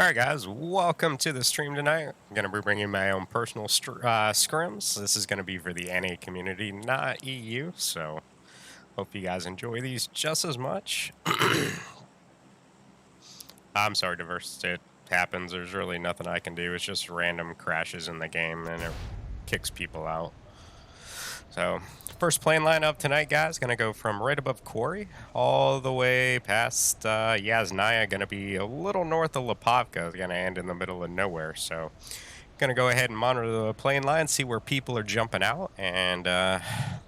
All right, guys, welcome to the stream tonight. I'm going to be bringing my own personal scrims. This is going to be for the NA community, not EU, so hope you guys enjoy these just as much. I'm sorry, diverse. It happens. There's really nothing I can do. It's just random crashes in the game, and it kicks people out. So, first plane lineup tonight, guys, going to go from right above Quarry all the way past Yasnaya, going to be a little north of Lipovka, going to end in the middle of nowhere. So, going to go ahead and monitor the plane line, see where people are jumping out, and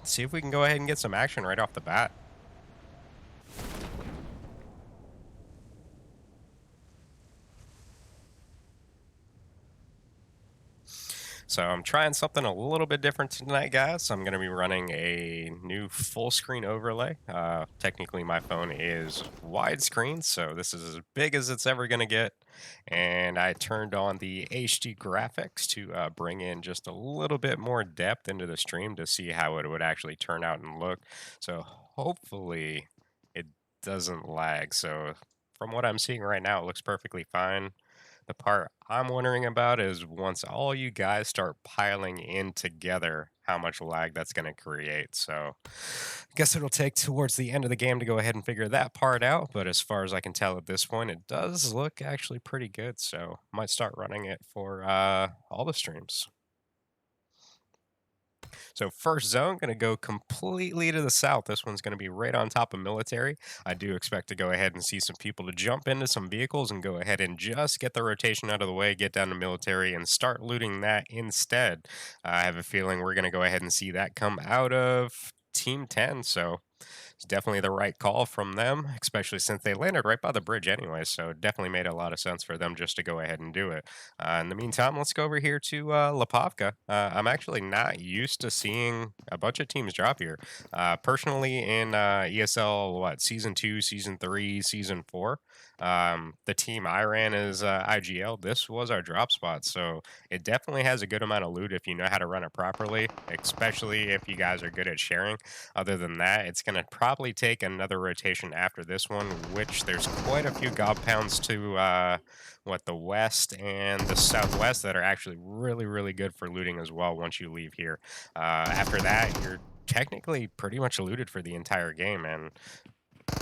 see if we can go ahead and get some action right off the bat. So I'm trying something a little bit different tonight, guys. I'm going to be running a new full screen overlay. Technically, my phone is widescreen, so this is as big as it's ever going to get. And I turned on the HD graphics to bring in just a little bit more depth into the stream to see how it would actually turn out and look. So hopefully it doesn't lag. So from what I'm seeing right now, it looks perfectly fine. The part I'm wondering about is once all you guys start piling in together, how much lag that's going to create. So I guess it'll take towards the end of the game to go ahead and figure that part out. But as far as I can tell at this point, it does look actually pretty good. So might start running it for all the streams. So first zone, going to go completely to the south. This one's going to be right on top of military. I do expect to go ahead and see some people to jump into some vehicles and go ahead and just get the rotation out of the way, get down to military, and start looting that instead. I have a feeling we're going to go ahead and see that come out of Team 10. So it's definitely the right call from them, especially since they landed right by the bridge anyway. So it definitely made a lot of sense for them just to go ahead and do it. In the meantime, let's go over here to Lipovka. I'm actually not used to seeing a bunch of teams drop here. Personally, in ESL, season 2, season 3, season 4, the team I ran is IGL. This was our drop spot. So it definitely has a good amount of loot if you know how to run it properly, especially if you guys are good at sharing. Other than that, it's going to probably take another rotation after this one, which there's quite a few gob pounds to the west and the southwest that are actually really, really good for looting as well once you leave here. After that, you're technically pretty much looted for the entire game, and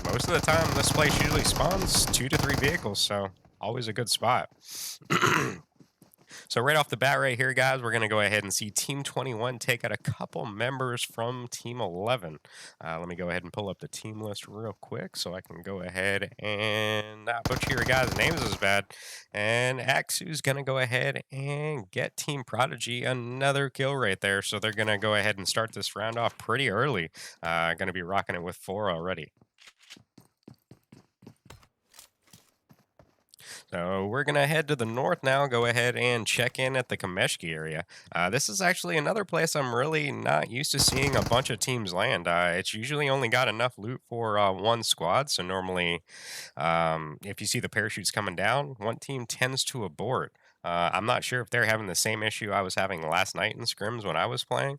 most of the time this place usually spawns 2 to 3 vehicles, so always a good spot. So right off the bat right here, guys, we're going to go ahead and see Team 21 take out a couple members from Team 11. Let me go ahead and pull up the team list real quick so I can go ahead and not butcher your guys' names as bad. And Axu's going to go ahead and get Team Prodigy another kill right there. So they're going to go ahead and start this round off pretty early. Going to be rocking it with 4 already. So we're going to head to the north now, go ahead and check in at the Kameshki area. This is actually another place I'm really not used to seeing a bunch of teams land. It's usually only got enough loot for one squad, so normally if you see the parachutes coming down, one team tends to abort. I'm not sure if they're having the same issue I was having last night in scrims when I was playing.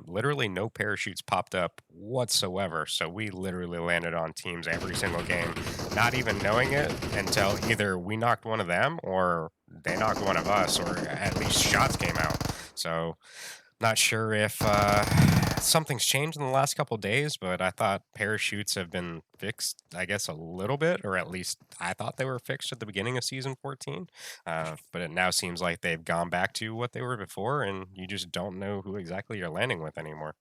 Literally no parachutes popped up whatsoever, so we literally landed on teams every single game, not even knowing it until either we knocked one of them or they knocked one of us, or at least shots came out. So not sure if something's changed in the last couple days, but I thought parachutes have been fixed, I guess, a little bit, or at least I thought they were fixed at the beginning of season 14. But it now seems like they've gone back to what they were before, and you just don't know who exactly you're landing with anymore.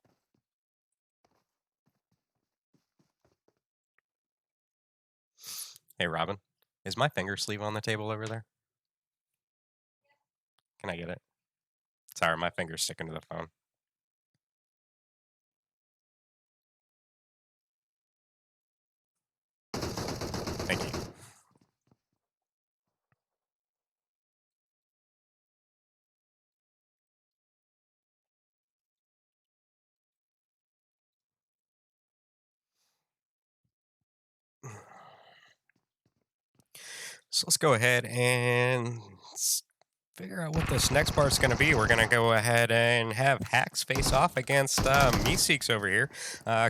Hey, Robin, is my finger sleeve on the table over there? Can I get it? Sorry, my finger's sticking to the phone. Thank you. So let's go ahead and figure out what this next part's going to be. We're going to go ahead and have Hacks face off against Meeseeks over here.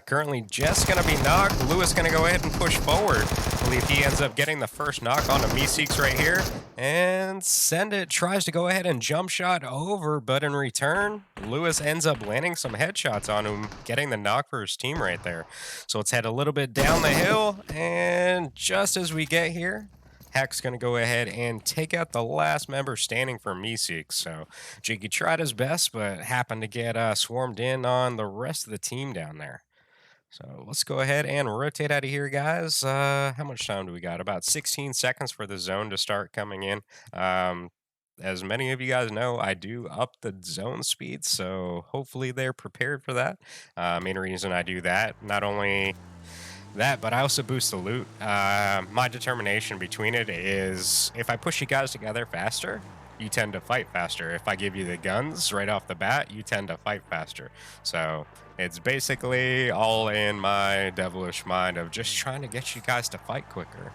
Currently just going to be knocked. Lewis going to go ahead and push forward. I believe he ends up getting the first knock onto Meeseeks right here. And Send It tries to go ahead and jump shot over, but in return, Lewis ends up landing some headshots on him, getting the knock for his team right there. So let's head a little bit down the hill, and just as we get here, Hack's going to go ahead and take out the last member standing for Meeseeks. So Jiggy tried his best, but happened to get swarmed in on the rest of the team down there. So let's go ahead and rotate out of here, guys. How much time do we got? About 16 seconds for the zone to start coming in. Um, as many of you guys know, I do up the zone speed, so hopefully they're prepared for that. Main reason I do that, not only that, but I also boost the loot. My determination between it is if I push you guys together faster, you tend to fight faster. If I give you the guns right off the bat, you tend to fight faster. So it's basically all in my devilish mind of just trying to get you guys to fight quicker.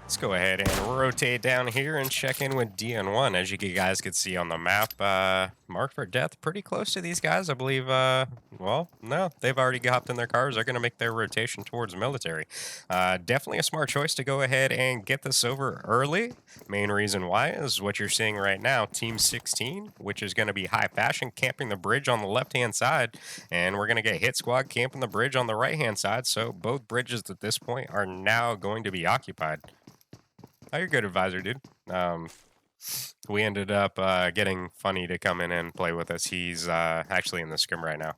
Let's go ahead and rotate down here and check in with DN1. As you guys can see on the map, marked for death pretty close to these guys. I believe, well, no, they've already hopped in their cars. They're going to make their rotation towards military. Definitely a smart choice to go ahead and get this over early. Main reason why is what you're seeing right now, Team 16, which is going to be High Fashion camping the bridge on the left-hand side, and we're going to get Hit Squad camping the bridge on the right-hand side, so both bridges at this point are now going to be occupied. Oh, you're good, advisor, dude. We ended up getting Funny to come in and play with us. He's actually in the scrim right now.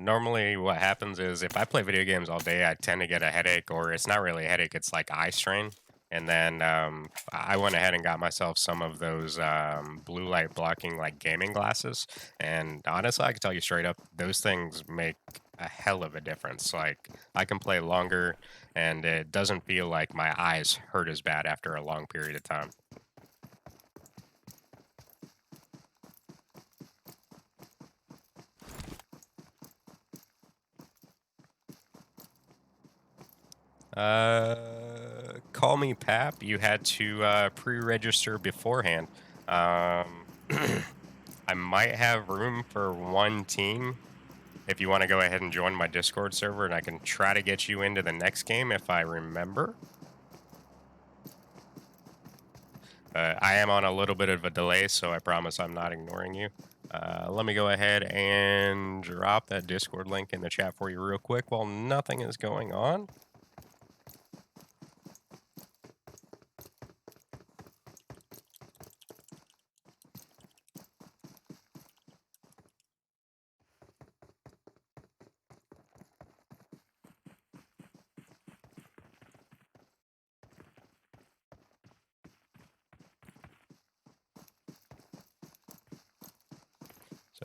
Normally what happens is if I play video games all day, I tend to get a headache, or it's not really a headache, it's like eye strain. And then I went ahead and got myself some of those blue light blocking like gaming glasses. And honestly, I can tell you straight up, those things make a hell of a difference. Like I can play longer and it doesn't feel like my eyes hurt as bad after a long period of time. Call me Pap. You had to pre-register beforehand. Um, I might have room for one team if you want to go ahead and join my Discord server, and I can try to get you into the next game if I remember. I am on a little bit of a delay, so I promise I'm not ignoring you. Let me go ahead and drop that Discord link in the chat for you real quick while nothing is going on.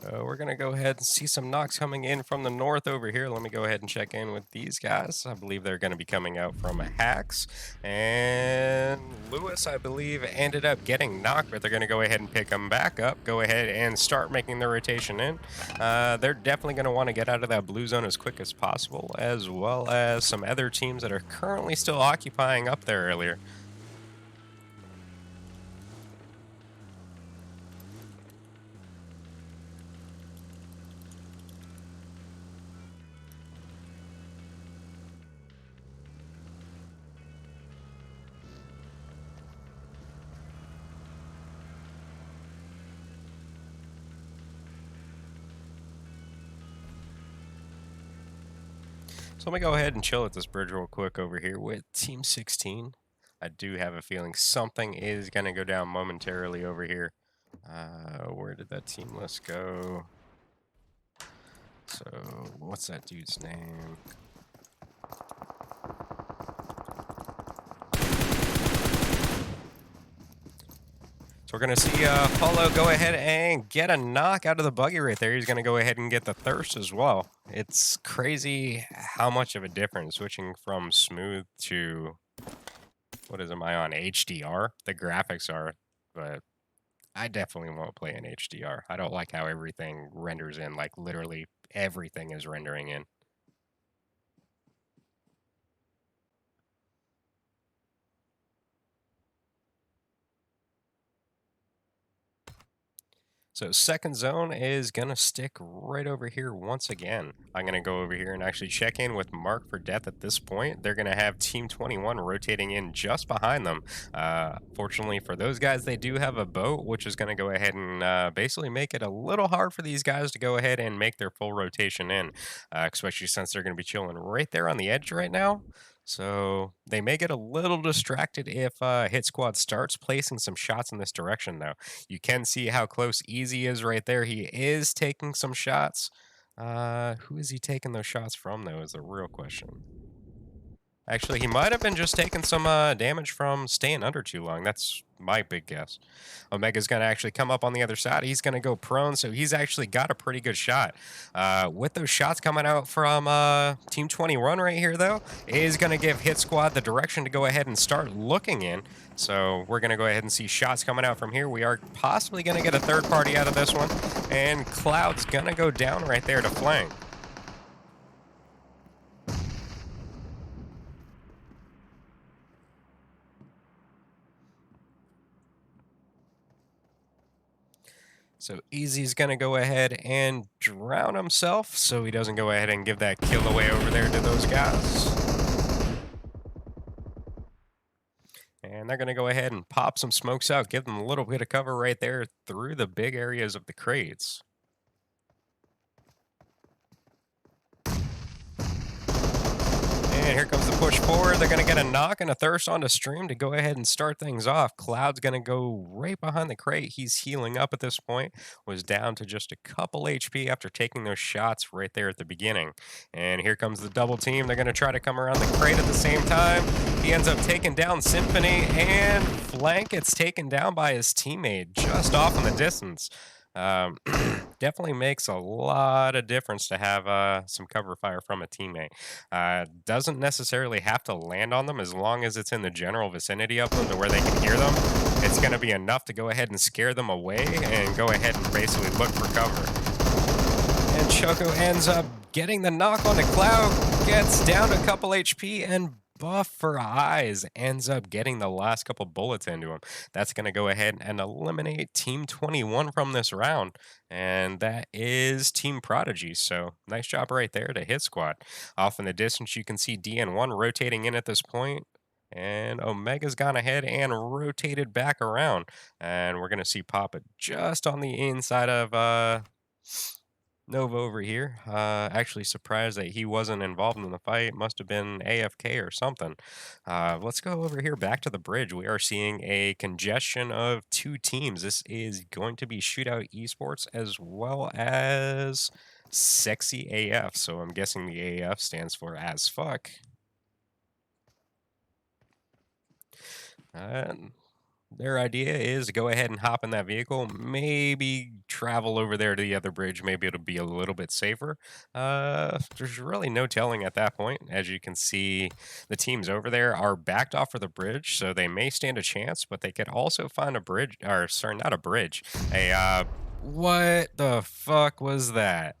So we're going to go ahead and see some knocks coming in from the north over here. Let me go ahead and check in with these guys. I believe they're going to be coming out from Hacks. And Lewis, I believe, ended up getting knocked, but they're going to go ahead and pick him back up. Go ahead and start making the rotation in. They're definitely going to want to get out of that blue zone as quick as possible, as well as some other teams that are currently still occupying up there earlier. So let me go ahead and chill at this bridge real quick over here with Team 16. I do have a feeling something is going to go down momentarily over here. Where did that team list go? So, what's that dude's name? So we're going to see Paulo go ahead and get a knock out of the buggy right there. He's going to go ahead and get the thirst as well. It's crazy how much of a difference switching from smooth to, what is am I on, HDR? The graphics are, but I definitely won't play in HDR. I don't like how everything renders in, like literally everything is rendering in. So second zone is going to stick right over here once again. I'm going to go over here and actually check in with Mark for death at this point. They're going to have Team 21 rotating in just behind them. Fortunately for those guys, they do have a boat, which is going to go ahead and basically make it a little hard for these guys to go ahead and make their full rotation in, especially since they're going to be chilling right there on the edge right now. So they may get a little distracted if Hit Squad starts placing some shots in this direction, though. You can see how close Easy is right there. He is taking some shots. Who is he taking those shots from, though, is the real question. Actually, he might have been just taking some damage from staying under too long. That's my big guess. Omega's going to actually come up on the other side. He's going to go prone, so he's actually got a pretty good shot. With those shots coming out from Team 21 right here, though, is going to give Hit Squad the direction to go ahead and start looking in. So we're going to go ahead and see shots coming out from here. We are possibly going to get a third party out of this one. And Cloud's going to go down right there to flank. So Easy's going to go ahead and drown himself so he doesn't go ahead and give that kill away over there to those guys. And they're going to go ahead and pop some smokes out, give them a little bit of cover right there through the big areas of the crates. And here comes the push forward. They're going to get a knock and a thirst onto Stream to go ahead and start things off. Cloud's going to go right behind the crate. He's healing up at this point. Was down to just a couple HP after taking those shots right there at the beginning. And here comes the double team. They're going to try to come around the crate at the same time. He ends up taking down Symphony, and Flank gets taken down by his teammate just off in the distance. Definitely makes a lot of difference to have some cover fire from a teammate. Doesn't necessarily have to land on them as long as it's in the general vicinity of them to where they can hear them. It's going to be enough to go ahead and scare them away and go ahead and basically look for cover. And Choco ends up getting the knock on the Cloud, gets down to a couple HP, and Buff for Eyes ends up getting the last couple bullets into him. That's going to go ahead and eliminate Team 21 from this round, and that is Team Prodigy. So nice job right there to Hit Squad. Off in the distance, you can see DN1 rotating in at this point, and Omega's gone ahead and rotated back around, and we're going to see Papa just on the inside of Nova over here. Actually surprised that he wasn't involved in the fight. Must have been AFK or something. Let's go over here back to the bridge. We are seeing a congestion of two teams. This is going to be Shootout Esports as well as Sexy AF. So I'm guessing the AF stands for as fuck. Their idea is to go ahead and hop in that vehicle, maybe travel over there to the other bridge. Maybe it'll be a little bit safer. There's really no telling at that point. As you can see, the teams over there are backed off of the bridge, so they may stand a chance, but they could also find a bridge, or sorry, not a bridge. What the fuck was that?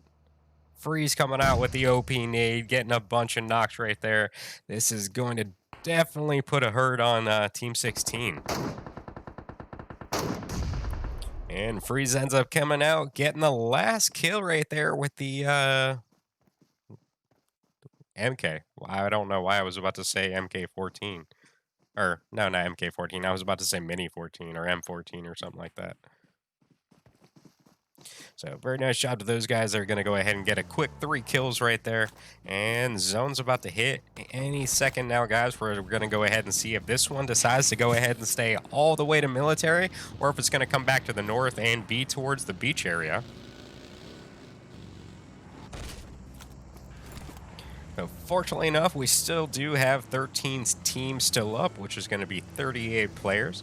Freeze coming out with the OP nade, getting a bunch of knocks right there. This is going to definitely put a hurt on Team 16. And Freeze ends up coming out, getting the last kill right there with the MK. I don't know why I was about to say MK14. Or, no, not MK14. I was about to say Mini 14 or M14 or something like that. So very nice job to those guys. They're going to go ahead and get a quick 3 kills right there. And zone's about to hit any second now, guys. We're going to go ahead and see if this one decides to go ahead and stay all the way to military, or if it's going to come back to the north and be towards the beach area. So fortunately enough, we still do have 13 teams still up, which is going to be 38 players.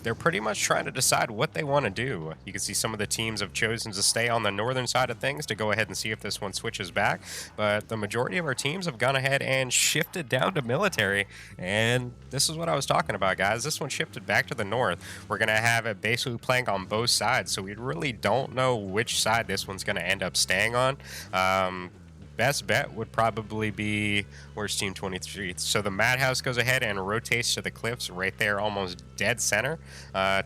they're pretty much trying to decide what they want to do. You can see some of the teams have chosen to stay on the northern side of things to go ahead and see if this one switches back. But the majority of our teams have gone ahead and shifted down to military. And this is what I was talking about, guys. This one shifted back to the north. We're going to have it basically playing on both sides. So we really don't know which side this one's going to end up staying on. Best bet would probably be, where's Team 23? So the Madhouse goes ahead and rotates to the cliffs right there, almost dead center.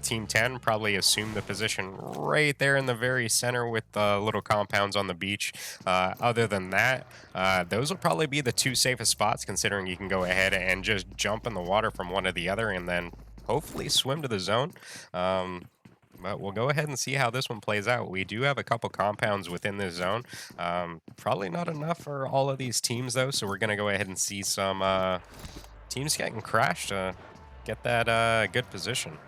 Team 10 probably assume the position right there in the very center with the little compounds on the beach. Other than that, those will probably be the two safest spots, considering you can go ahead and just jump in the water from one to the other and then hopefully swim to the zone. But we'll go ahead and see how this one plays out. We do have a couple compounds within this zone. Probably not enough for all of these teams, though, so we're going to go ahead and see some teams getting crashed to get that good position.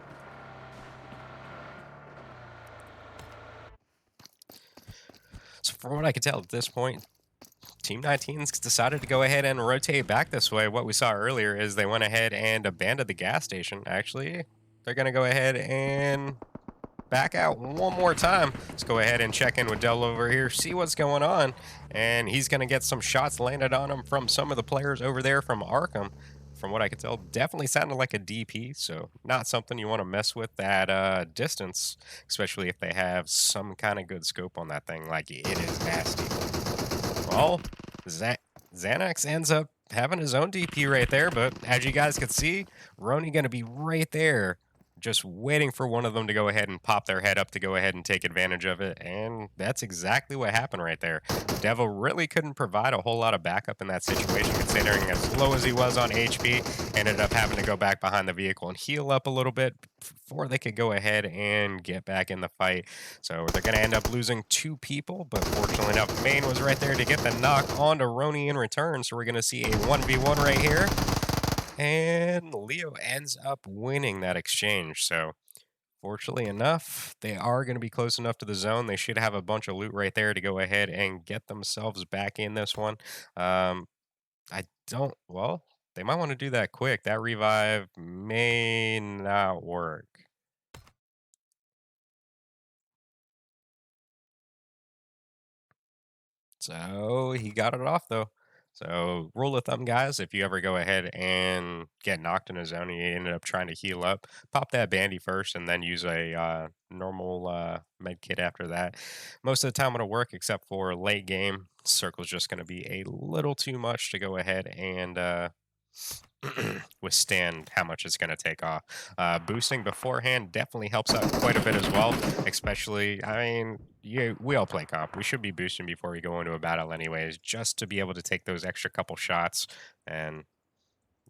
So from what I can tell at this point, Team 19's decided to go ahead and rotate back this way. What we saw earlier is they went ahead and abandoned the gas station. Actually, they're going to go ahead and back out one more time. Let's go ahead and check in with Dell over here, see what's going on. And he's going to get some shots landed on him from some of the players over there from Arkham. From what I could tell, definitely sounded like a DP, so not something you want to mess with at distance, especially if they have some kind of good scope on that thing. Like, it is nasty. Well, Xanax ends up having his own DP right there, but as you guys can see, Roni going to be right there, just waiting for one of them to go ahead and pop their head up to go ahead and take advantage of it, and that's exactly what happened right there. Devil really couldn't provide a whole lot of backup in that situation, considering as low as he was on HP, ended up having to go back behind the vehicle and heal up a little bit before they could go ahead and get back in the fight. So they're going to end up losing 2 people, but fortunately enough, Maine was right there to get the knock onto Roni in return, so we're going to see a 1v1 right here. And Leo ends up winning that exchange. So, fortunately enough, they are going to be close enough to the zone. They should have a bunch of loot right there to go ahead and get themselves back in this one. I don't, well, they might want to do that quick. That revive may not work. So he got it off though. So rule of thumb, guys, if you ever go ahead and get knocked in a zone and you ended up trying to heal up, pop that bandy first and then use a normal med kit after that. Most of the time it'll work except for late game. Circle's just going to be a little too much to go ahead and withstand how much it's going to take off. Boosting beforehand definitely helps out quite a bit as well, especially, I mean, we all play comp. We should be boosting before we go into a battle anyways, just to be able to take those extra couple shots, and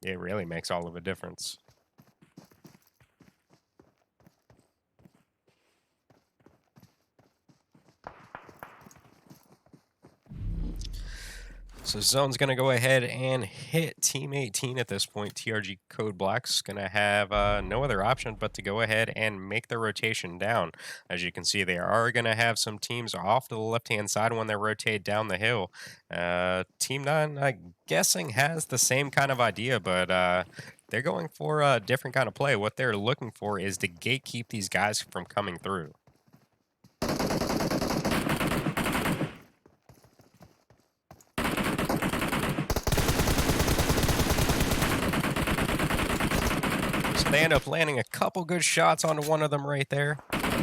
it really makes all of a difference. So Zone's going to go ahead and hit Team 18 at this point. TRG Code Black's going to have no other option but to go ahead and make the rotation down. As you can see, they are going to have some teams off to the left-hand side when they rotate down the hill. Team 9, I'm guessing, has the same kind of idea, but they're going for a different kind of play. What they're looking for is to gatekeep these guys from coming through. They end up landing a couple good shots onto one of them right there.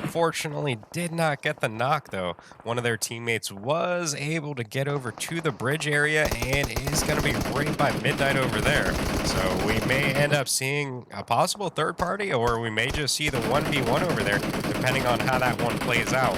Fortunately, did not get the knock, though. One of their teammates was able to get over to the bridge area and is going to be right by midnight over there. So we may end up seeing a possible third party, or we may just see the 1v1 over there, depending on how that one plays out.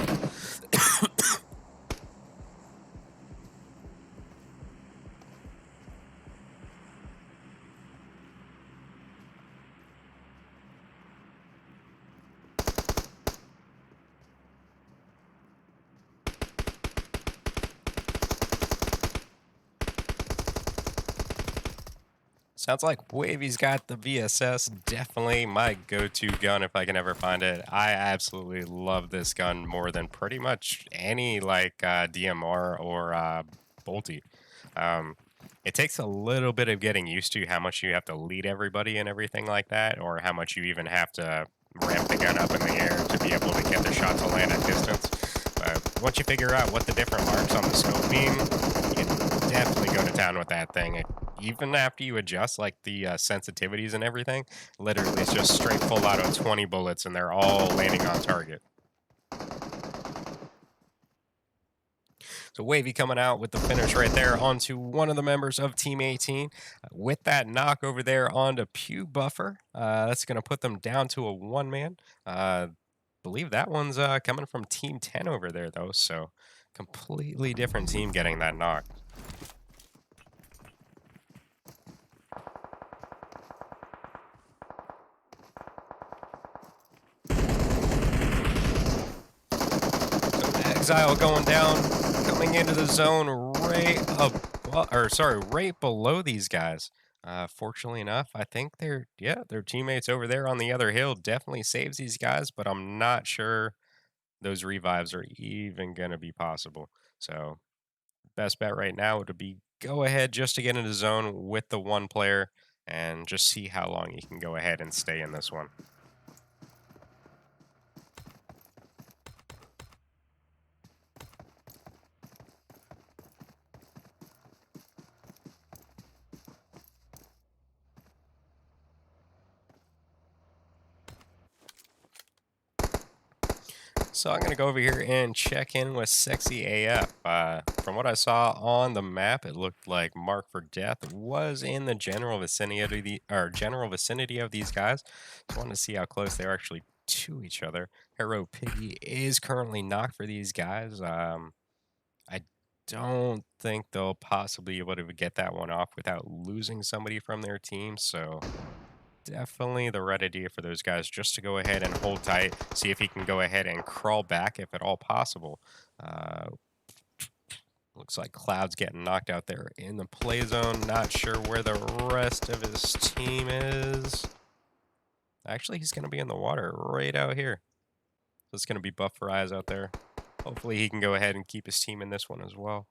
Sounds like Wavy's got the VSS. Definitely my go-to gun if I can ever find it. I absolutely love this gun more than pretty much any like DMR or Bolty. Um, it takes a little bit of getting used to how much you have to lead everybody and everything like that, or how much you even have to ramp the gun up in the air to be able to get the shot to land at distance. But once you figure out what the different marks on the scope mean, you can definitely go to town with that thing. Even after you adjust like the sensitivities and everything, literally it's just straight full auto 20 bullets and they're all landing on target. So Wavy coming out with the finish right there onto one of the members of Team 18. With that knock over there onto Pew Buffer, that's going to put them down to a one-man. Believe that one's coming from Team 10 over there, though, so completely different team getting that knock. Exile going down, coming into the zone right right below these guys. Fortunately enough, I think their teammates over there on the other hill definitely saves these guys, but I'm not sure those revives are even gonna be possible. So best bet right now would be go ahead just to get into zone with the one player and just see how long you can go ahead and stay in this one. So I'm gonna go over here and check in with Sexy AF. From what I saw on the map, it looked like Mark for Death was in the general vicinity of these guys. Just wanted to see how close they're actually to each other. Hero Piggy is currently knocked for these guys. I don't think they'll possibly be able to get that one off without losing somebody from their team. So definitely the right idea for those guys just to go ahead and hold tight, see if he can go ahead and crawl back if at all possible. Uh, Looks like Cloud's getting knocked out there in the play zone. Not sure where the rest of his team is. Actually, he's going to be in the water right out here. So it's going to be Buff for Eyes out there. Hopefully he can go ahead and keep his team in this one as well.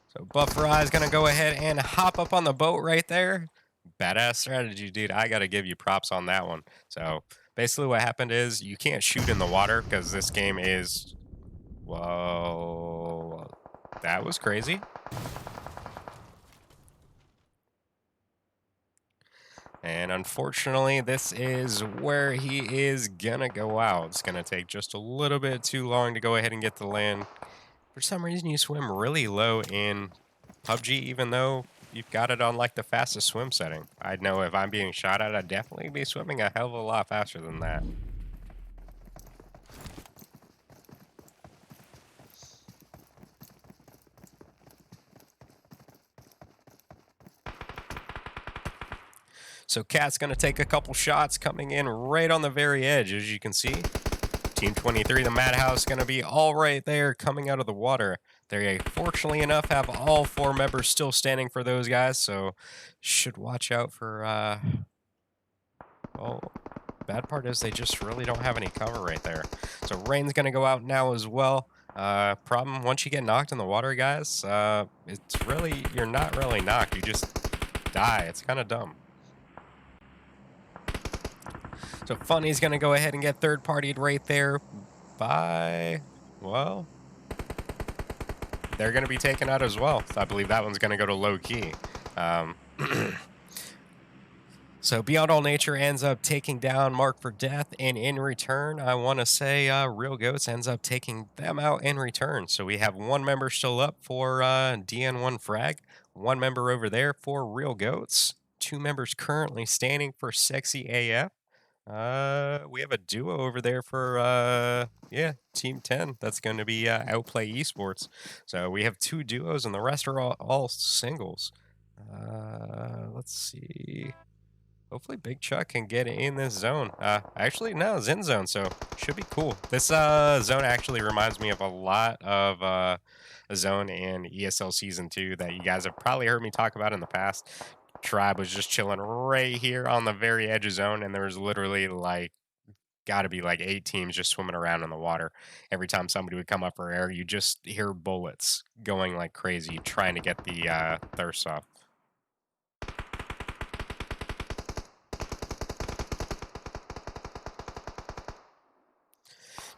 So Buffer Eye is going to go ahead and hop up on the boat right there. Badass strategy, dude. I got to give you props on that one. So basically what happened is you can't shoot in the water because this game is, well, that was crazy. And unfortunately, this is where he is going to go out. It's going to take just a little bit too long to go ahead and get to land. For some reason, you swim really low in PUBG, even though you've got it on like the fastest swim setting. I know if I'm being shot at, I'd definitely be swimming a hell of a lot faster than that. So Cat's going to take a couple shots coming in right on the very edge, as you can see. Team 23, the Madhouse, going to be all right there coming out of the water. They, fortunately enough, have all 4 members still standing for those guys, so should watch out for, well, bad part is they just really don't have any cover right there. So Rain's going to go out now as well. Problem, once you get knocked in the water, guys, it's really, you're not really knocked. You just die. It's kind of dumb. So Funny's going to go ahead and get third-partied right there by, well, they're going to be taken out as well. So I believe that one's going to go to low key. So Beyond All Nature ends up taking down Mark for Death, and in return, I want to say Real Goats ends up taking them out in return. So we have 1 member still up for DN1 Frag, 1 member over there for Real Goats, 2 members currently standing for Sexy AF. We have a duo over there for Team 10. That's going to be Outplay Esports. So we have 2 duos, and the rest are all singles. Let's see. Hopefully Big Chuck can get in this zone. Actually, no, Zen zone, so should be cool. This zone actually reminds me of a lot of a zone in ESL Season 2 that you guys have probably heard me talk about in the past. Tribe was just chilling right here on the very edge of zone, and there was literally like gotta be like 8 teams just swimming around in the water. Every time somebody would come up for air, you just hear bullets going like crazy trying to get the thirst off.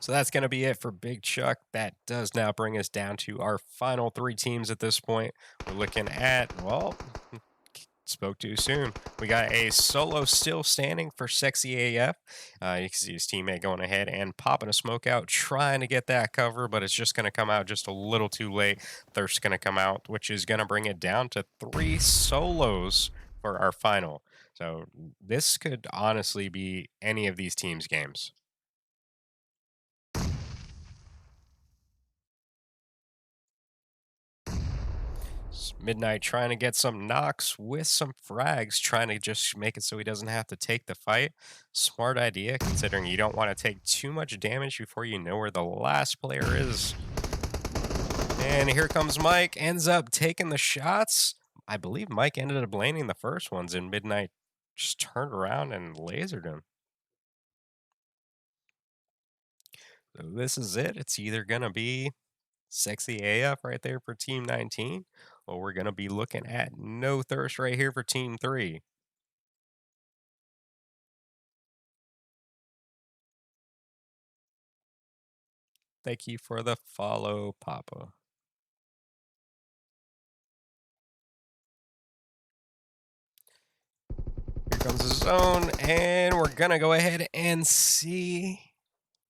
So that's going to be it for Big Chuck. That does now bring us down to our final three teams at this point. We're looking at, well, spoke too soon. We got a solo still standing for Sexy AF. You can see his teammate going ahead and popping a smoke out, trying to get that cover, but it's just going to come out just a little too late. Thirst's going to come out, which is going to bring it down to three solos for our final. So this could honestly be any of these teams' games. Midnight trying to get some knocks with some frags, trying to just make it so he doesn't have to take the fight. Smart idea, considering you don't want to take too much damage before you know where the last player is. And here comes Mike, ends up taking the shots. I believe Mike ended up landing the first ones, and Midnight just turned around and lasered him. So this is it. It's either going to be Sexy AF right there for Team 19, or we're going to be looking at No Thirst right here for Team 3. Thank you for the follow, Papa. Here comes the zone, and we're going to go ahead and see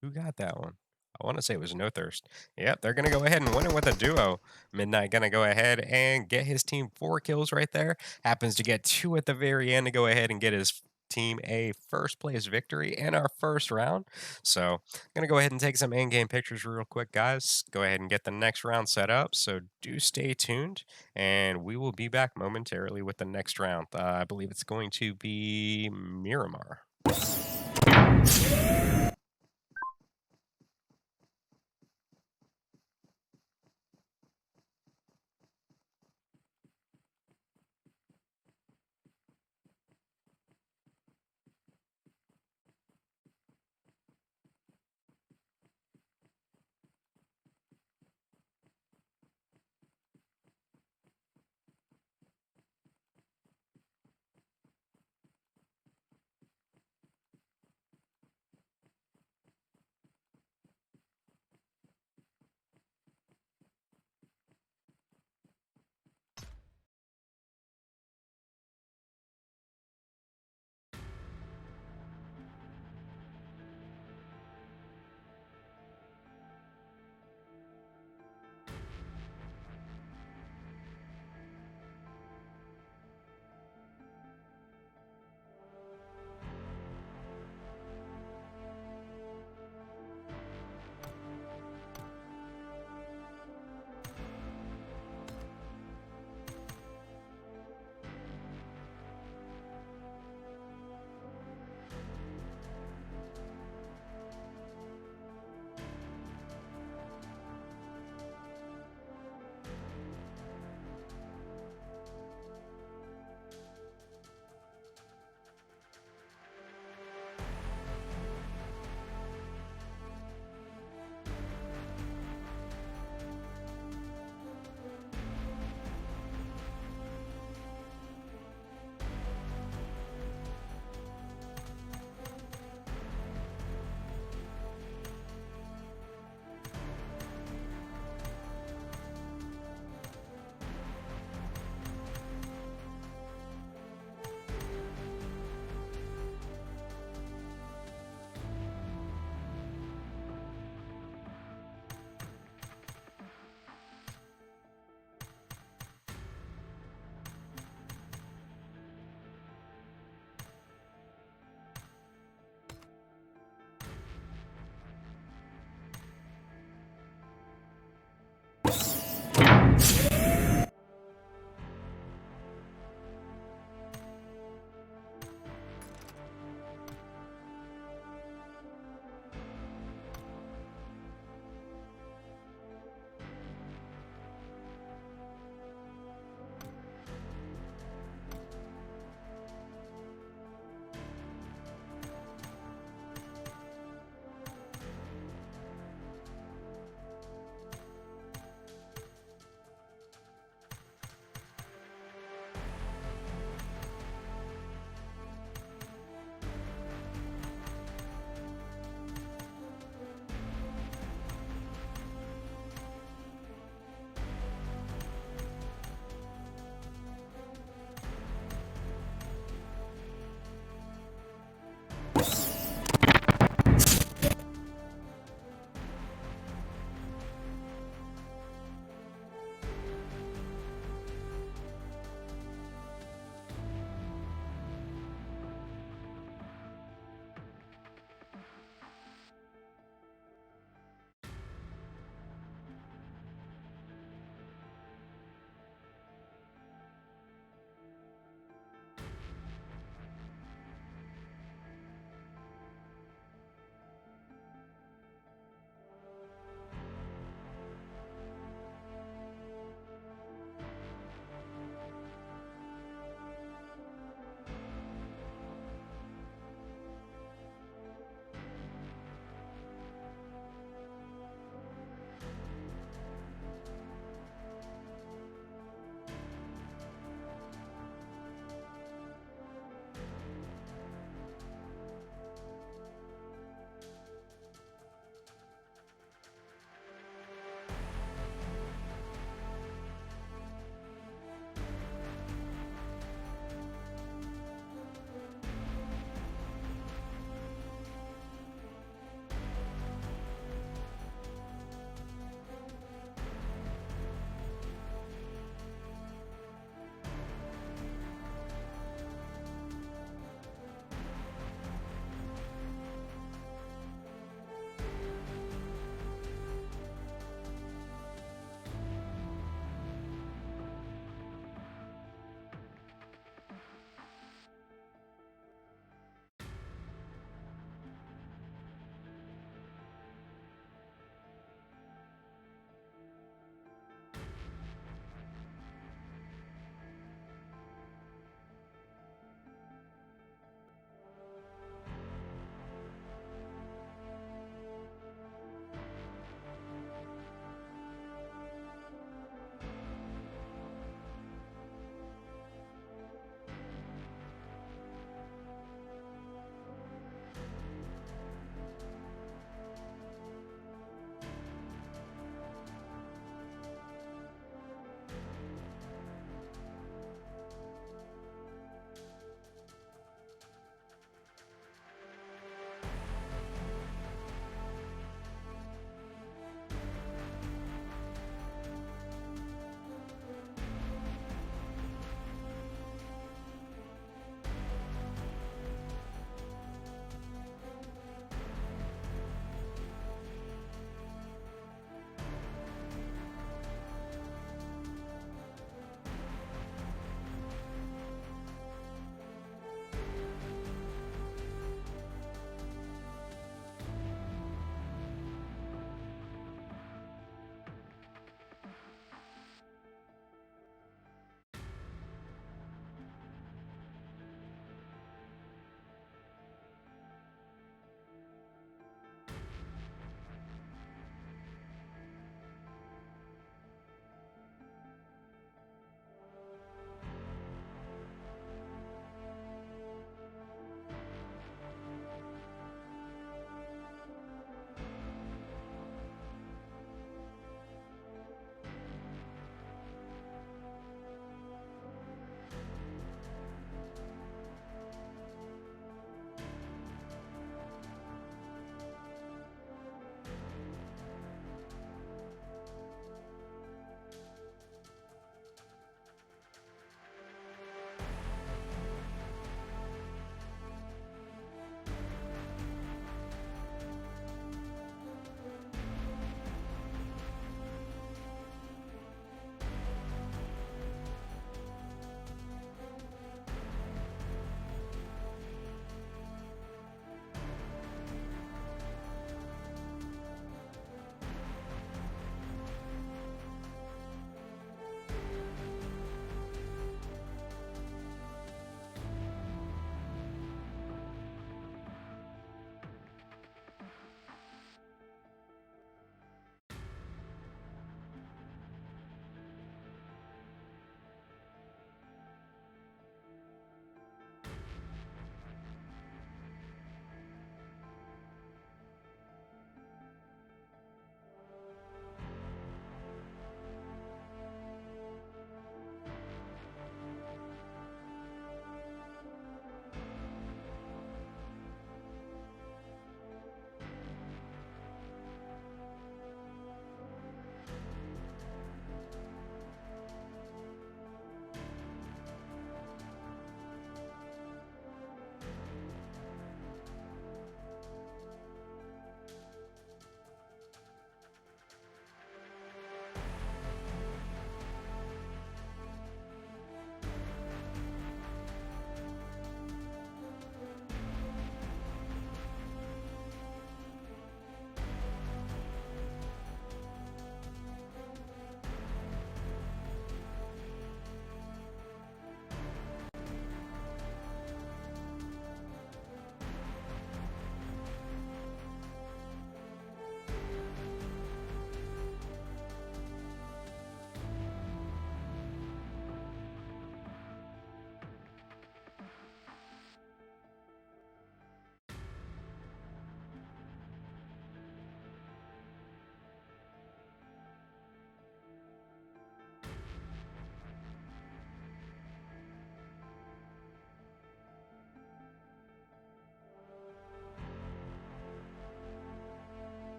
who got that one. I want to say it was No Thirst. Yep, they're going to go ahead and win it with a duo. Midnight going to go ahead and get his team 4 kills right there. Happens to get 2 at the very end to go ahead and get his team a first place victory in our first round. So I'm going to go ahead and take some in-game pictures real quick, guys. Go ahead and get the next round set up. So do stay tuned, and we will be back momentarily with the next round. I believe it's going to be Miramar.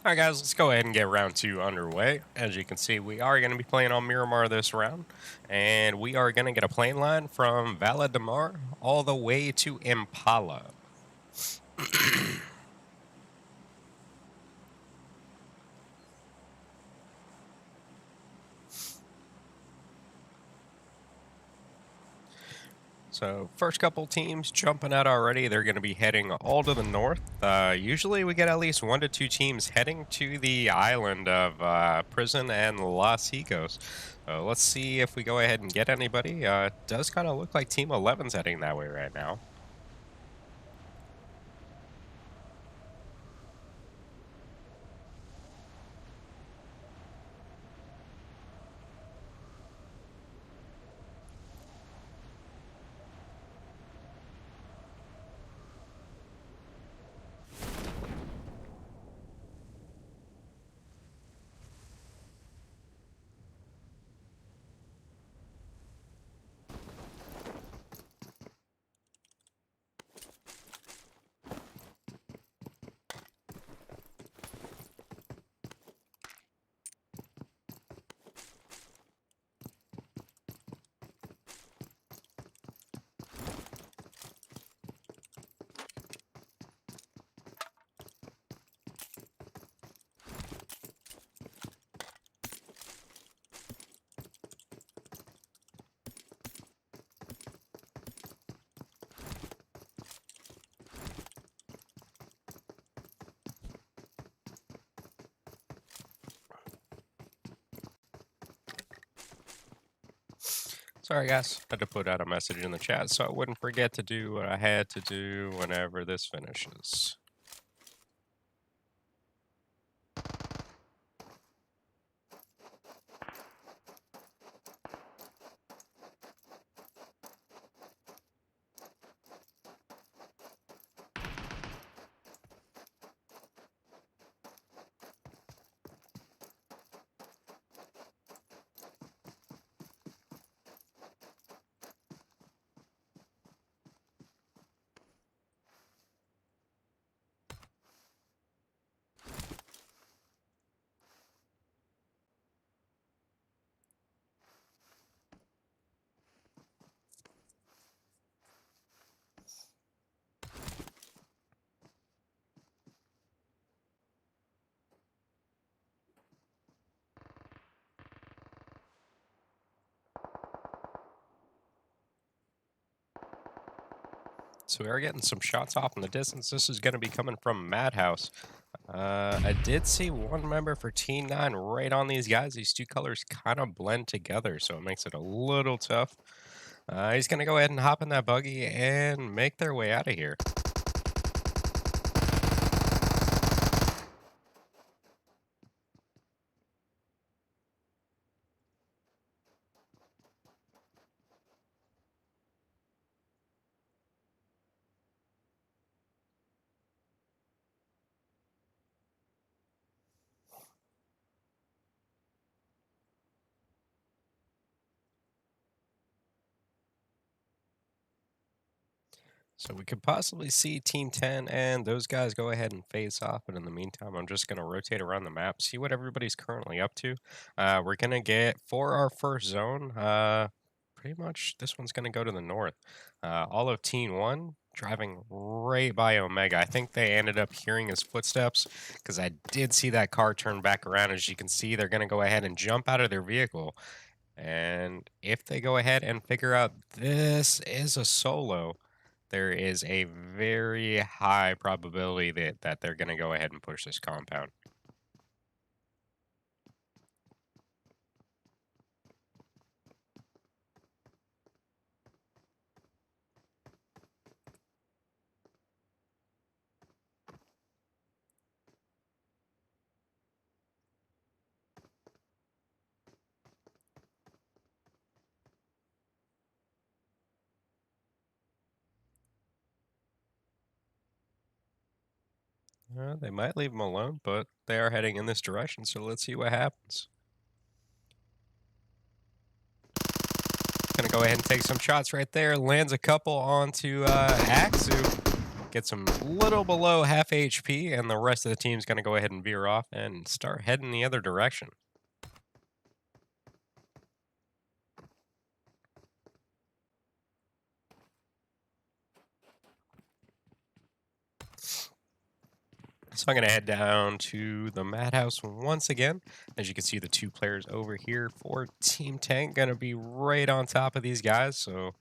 All right, guys, let's go ahead and get round two underway. As you can see, we are going to be playing on Miramar this round, and we are going to get a plane line from Valle de Mar all the way to Impala. So, first couple teams jumping out already. They're going to be heading all to the north. Usually, we get at least 1 to 2 teams heading to the island of Prison and Los Higos. So, let's see if we go ahead and get anybody. Does kind of look like Team 11's heading that way right now. Sorry, guys. Had to put out a message in the chat so I wouldn't forget to do what I had to do whenever this finishes. So we are getting some shots off in the distance. This is going to be coming from Madhouse. I did see one member for T9 right on these guys. These two colors kind of blend together, so it makes it a little tough. He's going to go ahead and hop in that buggy and make their way out of here. So we could possibly see Team 10 and those guys go ahead and face off. But in the meantime, I'm just going to rotate around the map, see what everybody's currently up to. We're going to get, for our first zone, pretty much this one's going to go to the north. All of Team 1 driving right by Omega. I think they ended up hearing his footsteps because I did see that car turn back around. As you can see, they're going to go ahead and jump out of their vehicle. And if they go ahead and figure out this is a solo, there is a very high probability that they're going to go ahead and push this compound. They might leave them alone, but they are heading in this direction, so let's see what happens. Gonna go ahead and take some shots right there. Lands a couple onto Axu. gets him little below half HP, and the rest of the team's going to go ahead and veer off and start heading the other direction. So I'm going to head down to the Madhouse once again. As you can see, the two players over here for Team Tank going to be right on top of these guys. So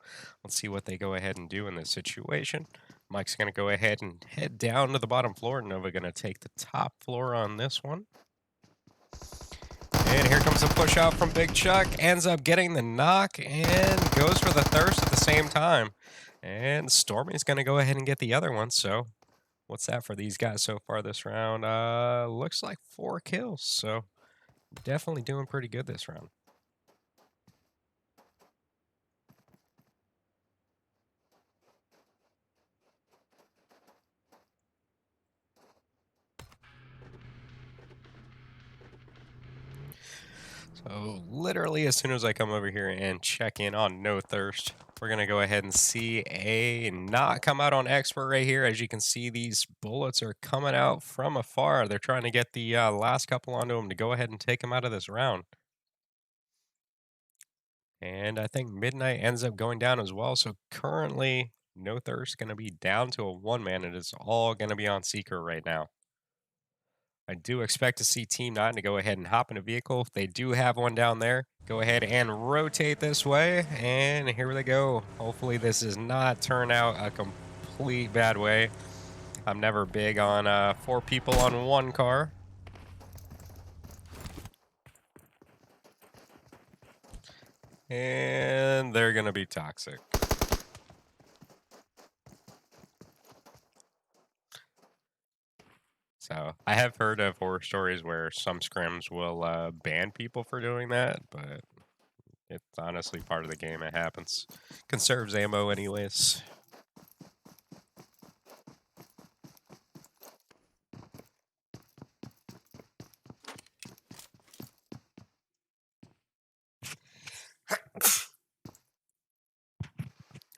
let's see what they go ahead and do in this situation. Mike's going to go ahead and head down to the bottom floor. Nova going to take the top floor on this one. And here comes a push out from Big Chuck. Ends up getting the knock and goes for the thirst at the same time. And Stormy's going to go ahead and get the other one. So what's that for these guys so far this round? Looks like 4 kills. So definitely doing pretty good this round. So literally as soon as I come over here and check in on No Thirst, we're going to go ahead and see a knot come out on Expert right here. As you can see, these bullets are coming out from afar. They're trying to get the last couple onto him to go ahead and take him out of this round. And I think Midnight ends up going down as well. So currently, No Thirst going to be down to a 1-man. It is all going to be on Seeker right now. I do expect to see Team 9 to go ahead and hop in a vehicle. If they do have one down there, go ahead and rotate this way. And here they go. Hopefully this does not turn out a complete bad way. I'm never big on 4 people on 1 car. And they're going to be toxic. So I have heard of horror stories where some scrims will ban people for doing that, but it's honestly part of the game. It happens. Conserves ammo anyways.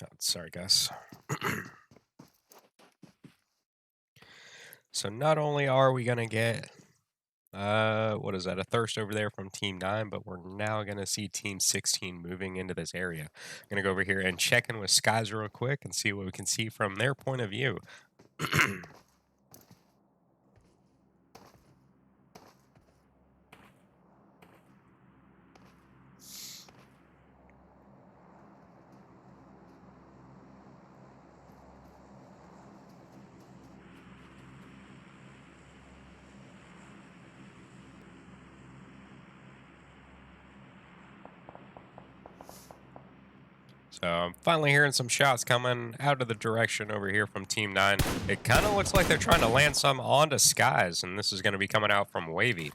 Oh, sorry, guys. So not only are we going to get, what is that, a thirst over there from Team 9, but we're now going to see Team 16 moving into this area. I'm going to go over here and check in with Skies real quick and see what we can see from their point of view. So I'm finally hearing some shots coming out of the direction over here from Team 9. It kind of looks like they're trying to land some onto Skies, and this is going to be coming out from Wavy.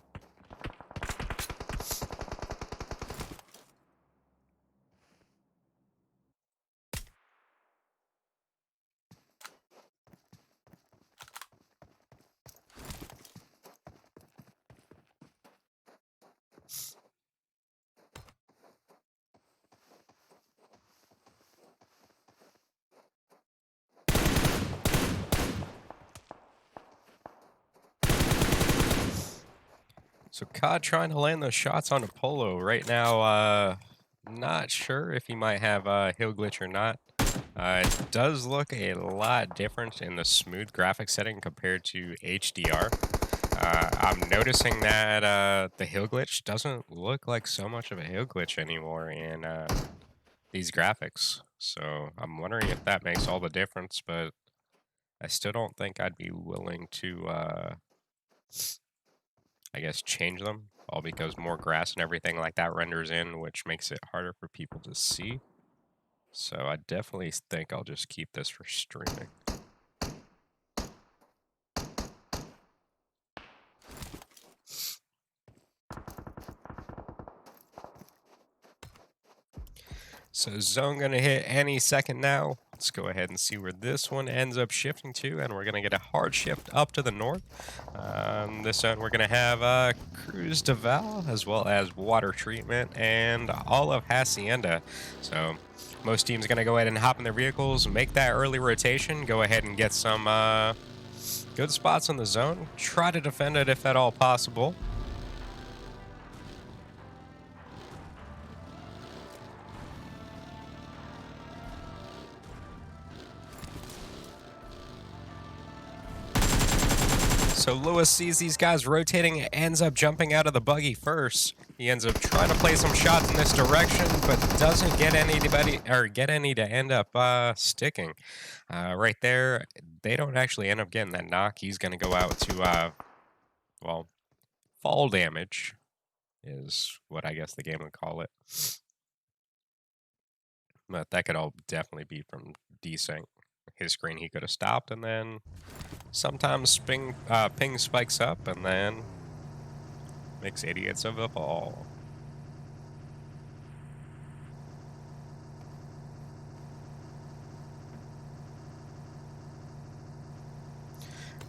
So COD trying to land those shots onto Polo right now. Not sure if he might have Hill Glitch or not. It does look a lot different in the smooth graphic setting compared to HDR. I'm noticing that the Hill Glitch doesn't look like so much of a Hill Glitch anymore in these graphics. So I'm wondering if that makes all the difference, but I still don't think I'd be willing to I guess change them, all because more grass and everything like that renders in, which makes it harder for people to see. So I definitely think I'll just keep this for streaming. So zone gonna hit any second now. Let's go ahead and see where this one ends up shifting to, and we're going to get a hard shift up to the north. This zone, we're going to have Cruz de Val, as well as Water Treatment, and all of Hacienda. So most teams going to go ahead and hop in their vehicles, make that early rotation, go ahead and get some good spots on the zone, try to defend it if at all possible. So Lewis sees these guys rotating, ends up jumping out of the buggy first. He ends up trying to play some shots in this direction, but doesn't get any to end up sticking. Right there, they don't actually end up getting that knock. He's going to go out to, well, fall damage is what I guess the game would call it. But that could all definitely be from desync. His screen he could have stopped, and then sometimes ping spikes up and then makes idiots of us all.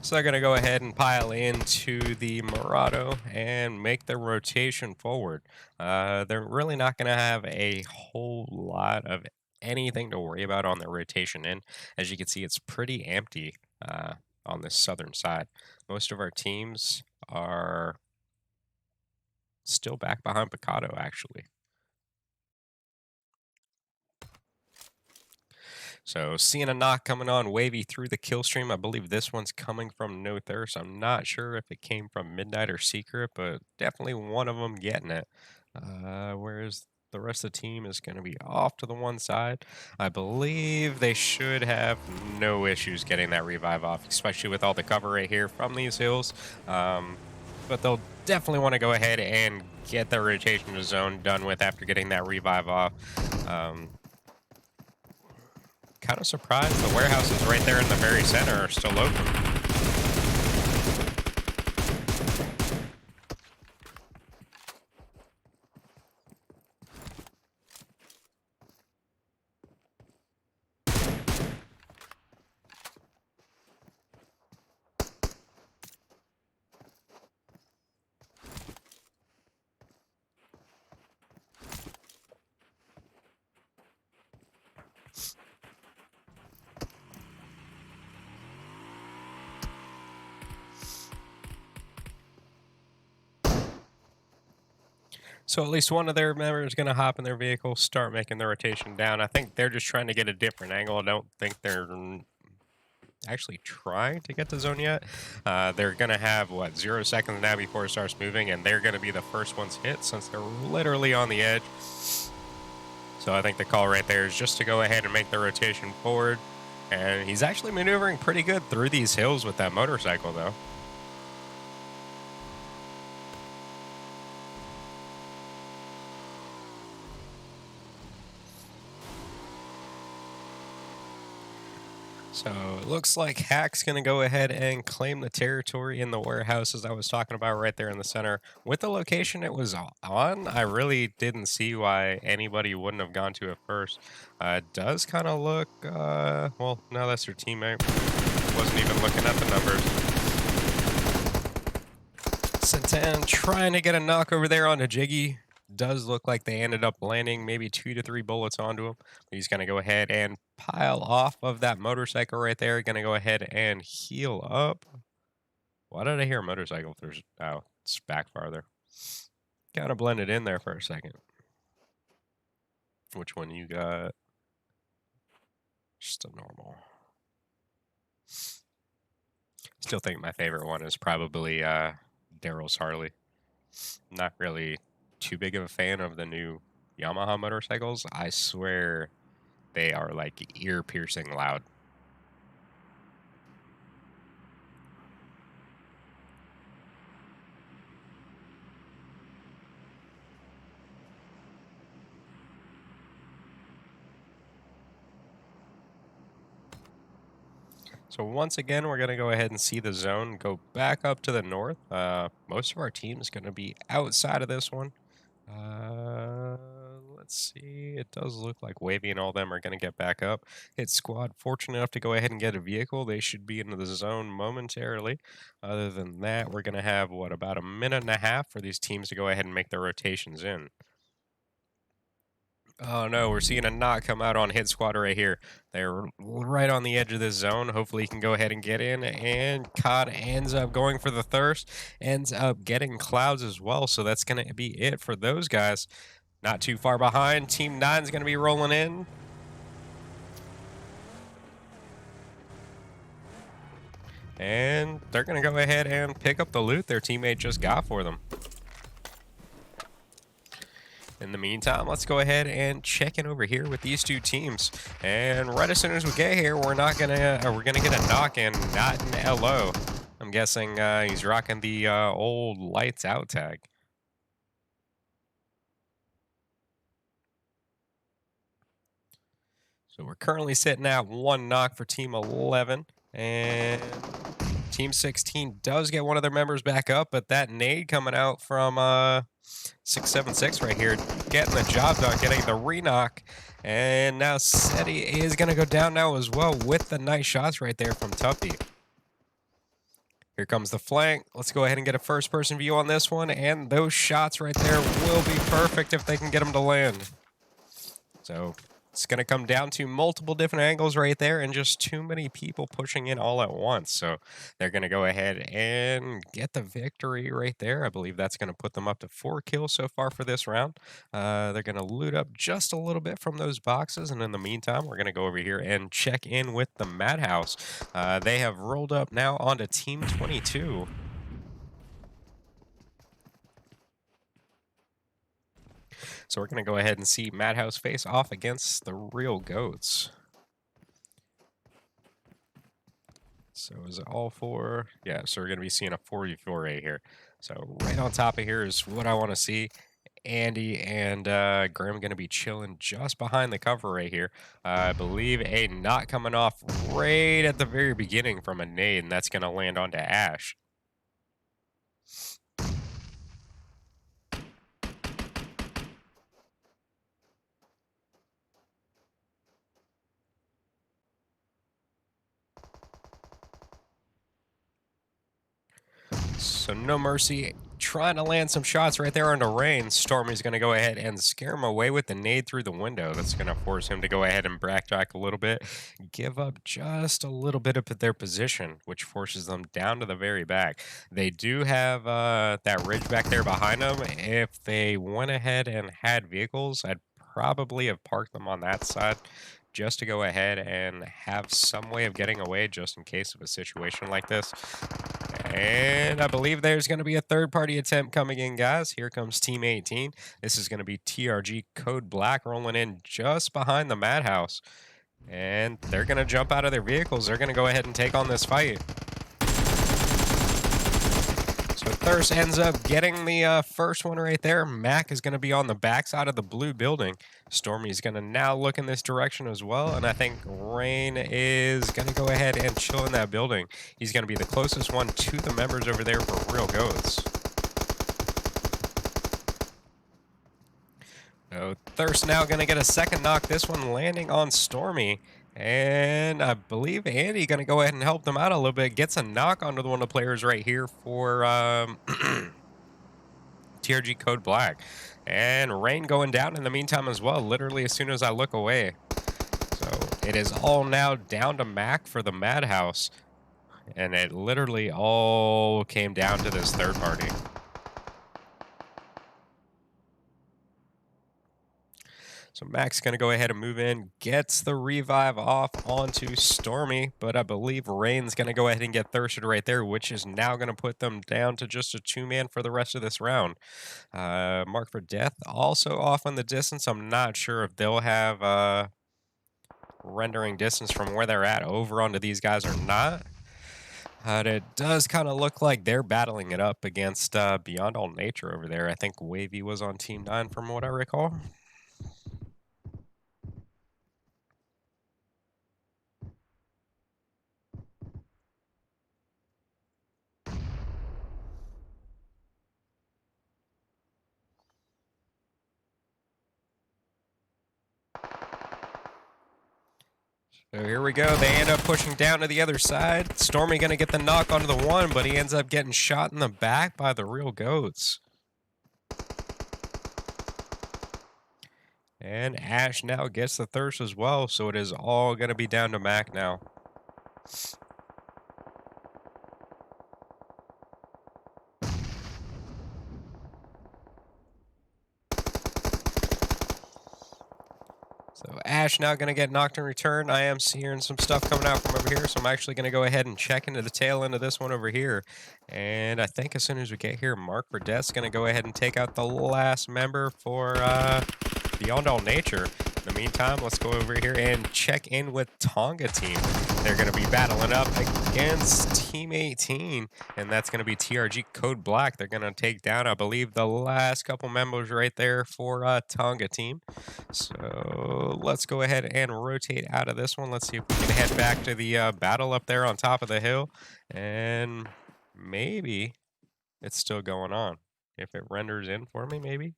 So they're going to go ahead and pile into the Murado and make the rotation forward. They're really not going to have a whole lot of anything to worry about on their rotation in. As you can see, it's pretty empty on the southern side. Most of our teams are still back behind Picado, actually. So seeing a knock coming on Wavy through the kill stream. I believe this one's coming from No Thirst. I'm not sure if it came from Midnight or Secret, but definitely one of them getting it. Whereas the rest of the team is going to be off to the one side. I believe they should have no issues getting that revive off, especially with all the cover right here from these hills. But they'll definitely want to go ahead and get their rotation to zone done with after getting that revive off. Kind of surprised the warehouses right there in the very center are still open. So at least one of their members is going to hop in their vehicle, start making the rotation down. I think they're just trying to get a different angle. I don't think they're actually trying to get to zone yet. They're going to have, 0 seconds now before it starts moving, and they're going to be the first ones hit since they're literally on the edge. So I think the call right there is just to go ahead and make the rotation forward. And he's actually maneuvering pretty good through these hills with that motorcycle, though. So it looks like Hack's going to go ahead and claim the territory in the warehouses I was talking about right there in the center. With the location it was on, I really didn't see why anybody wouldn't have gone to it first. It does kind of look, well, no, that's their teammate. Wasn't even looking at the numbers. Santan trying to get a knock over there on a Jiggy. Does look like they ended up landing maybe 2 to 3 bullets onto him. He's going to go ahead and pile off of that motorcycle right there. Going to go ahead and heal up. Why did I hear a motorcycle? Oh, it's back farther. Kind of blended in there for a second. Which one you got? Just a normal. Still think my favorite one is probably Daryl's Harley. Not really too big of a fan of the new Yamaha motorcycles. I swear they are like ear-piercing loud. So once again, we're going to go ahead and see the zone go back up to the north. Most of our team is going to be outside of this one. Let's let's see. It does look like Wavy and all them are going to get back up. Hit squad fortunate enough to go ahead and get a vehicle. They should be into the zone momentarily. Other than that, we're going to have, what, about a minute and a half for these teams to go ahead and make their rotations in. Oh no, we're seeing a knock come out on hit squad right here. They're right on the edge of this zone. Hopefully he can go ahead and get in, and Cod ends up going for the thirst, ends up getting clouds as well. So that's going to be it for those guys. Not too far behind. Team 9 is going to be rolling in. And they're going to go ahead and pick up the loot their teammate just got for them. In the meantime, let's go ahead and check in over here with these two teams. And right as soon as we get here, we're gonna get a knock in, not an LO. I'm guessing he's rocking the old lights out tag. So we're currently sitting at 1 knock for Team 11, and Team 16 does get one of their members back up, but that nade coming out from 676 right here, getting the job done, getting the re-knock, and now SETI is going to go down now as well with the nice shots right there from Tuppy. Here comes the flank. Let's go ahead and get a first-person view on this one, and those shots right there will be perfect if they can get them to land. So it's going to come down to multiple different angles right there and just too many people pushing in all at once. So they're going to go ahead and get the victory right there. I believe that's going to put them up to 4 kills so far for this round. They're going to loot up just a little bit from those boxes. And in the meantime, we're going to go over here and check in with the Madhouse. They have rolled up now onto Team 22. So we're going to go ahead and see Madhouse face off against the Real Goats. So is it all 4? Yeah, so we're going to be seeing a 4v4 right here. So right on top of here is what I want to see. Andy and Grim going to be chilling just behind the cover right here. I believe a knot coming off right at the very beginning from a nade, and that's going to land onto Ash. So no mercy, trying to land some shots right there onto Rain. Stormy's going to go ahead and scare him away with the nade through the window. That's going to force him to go ahead and backtrack a little bit, give up just a little bit of their position, which forces them down to the very back. They do have that ridge back there behind them. If they went ahead and had vehicles, I'd probably have parked them on that side just to go ahead and have some way of getting away just in case of a situation like this. And I believe there's going to be a third-party attempt coming in, guys. Here comes Team 18. This is going to be TRG Code Black rolling in just behind the Madhouse. And they're going to jump out of their vehicles. They're going to go ahead and take on this fight. So Thirst ends up getting the first one right there. Mac is going to be on the backside of the blue building. Stormy's going to now look in this direction as well. And I think Rain is going to go ahead and chill in that building. He's going to be the closest one to the members over there for Real Goats. So Thirst now going to get a second knock. This one landing on Stormy. And I believe Andy going to go ahead and help them out a little bit. Gets a knock onto one of the players right here for TRG Code Black. And Rain going down in the meantime as well, literally as soon as I look away. So it is all now down to Mac for the Madhouse. And it literally all came down to this third party. So Mac's going to go ahead and move in, gets the revive off onto Stormy, but I believe Rain's going to go ahead and get thirsted right there, which is now going to put them down to just a 2-man for the rest of this round. Mark for Death also off on the distance. I'm not sure if they'll have rendering distance from where they're at over onto these guys or not. But it does kind of look like they're battling it up against Beyond All Nature over there. I think Wavy was on Team 9 from what I recall. So here we go. They end up pushing down to the other side. Stormy going to get the knock onto the one, but he ends up getting shot in the back by the real goats. And Ash now gets the thirst as well, so it is all going to be down to Mac now. So Ash now going to get knocked in return. I am hearing some stuff coming out from over here, so I'm actually going to go ahead and check into the tail end of this one over here. And I think as soon as we get here, Mark Verdett's going to go ahead and take out the last member for Beyond All Nature. In the meantime, let's go over here and check in with Tonga team. They're going to be battling up against Team 18, and that's going to be TRG Code Black. They're going to take down, I believe, the last couple members right there for Tonga team. So let's go ahead and rotate out of this one. Let's see if we can head back to the battle up there on top of the hill. And maybe it's still going on. If it renders in for me, maybe.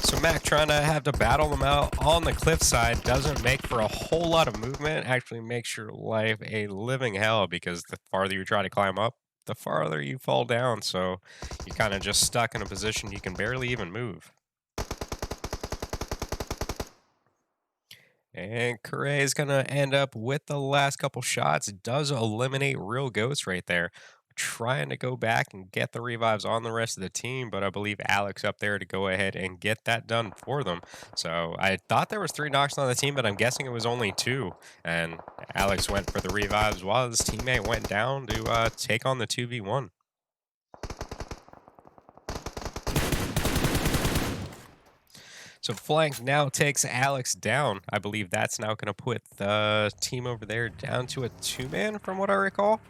So Mac trying to have to battle them out on the cliffside doesn't make for a whole lot of movement. Actually makes your life a living hell because the farther you try to climb up, the farther you fall down. So you're kind of just stuck in a position you can barely even move. And Correa is going to end up with the last couple shots. It does eliminate real ghosts right there. Trying to go back and get the revives on the rest of the team, but I believe Alex up there to go ahead and get that done for them. So I thought there was 3 knocks on the team, but I'm guessing it was only 2. And Alex went for the revives while his teammate went down to take on the 2v1. So Flank now takes Alex down. I believe that's now going to put the team over there down to a 2-man from what I recall.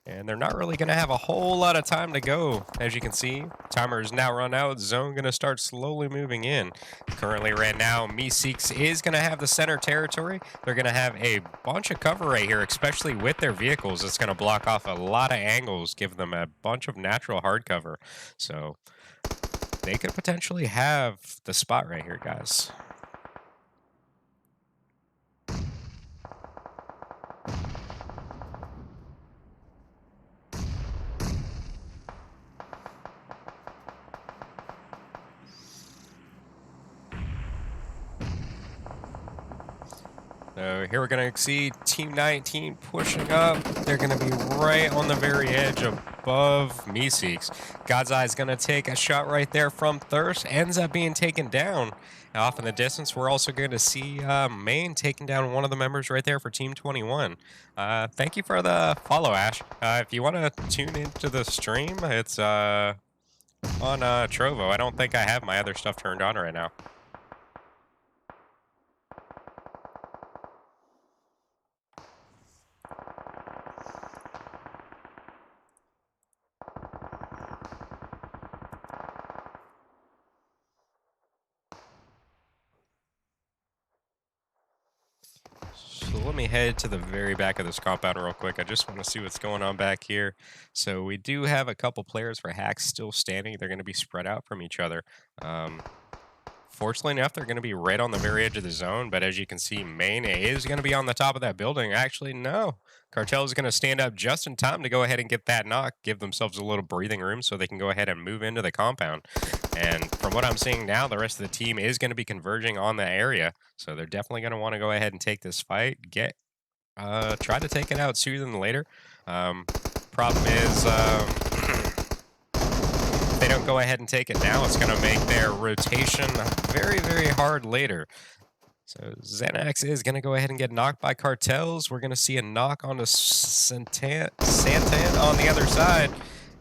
And they're not really going to have a whole lot of time to go. As you can see, timer is now run out. Zone going to start slowly moving in. Currently right now, Meeseeks is going to have the center territory. They're going to have a bunch of cover right here, especially with their vehicles. It's going to block off a lot of angles, give them a bunch of natural hard cover. So they could potentially have the spot right here, guys. So here we're going to see Team 19 pushing up. They're going to be right on the very edge above Meeseeks. God's Eye is going to take a shot right there from Thirst. Ends up being taken down. Off in the distance, we're also going to see Maine taking down one of the members right there for Team 21. Thank you for the follow, Ash. If you want to tune into the stream, it's on Trovo. I don't think I have my other stuff turned on right now. So let me head to the very back of this compound real quick. I just want to see what's going on back here. So we do have a couple players for hacks still standing. They're going to be spread out from each other. Fortunately enough, they're going to be right on the very edge of the zone, but as you can see, Maine is going to be on the top of that building. Actually, no. Cartel is going to stand up just in time to go ahead and get that knock, give themselves a little breathing room so they can go ahead and move into the compound. And from what I'm seeing now, the rest of the team is going to be converging on the area, so they're definitely going to want to go ahead and take this fight, try to take it out sooner than later. Problem is, if they don't go ahead and take it now, it's going to make their rotation very, very hard later. So Xanax is going to go ahead and get knocked by Cartels. We're going to see a knock onto Santan on the other side.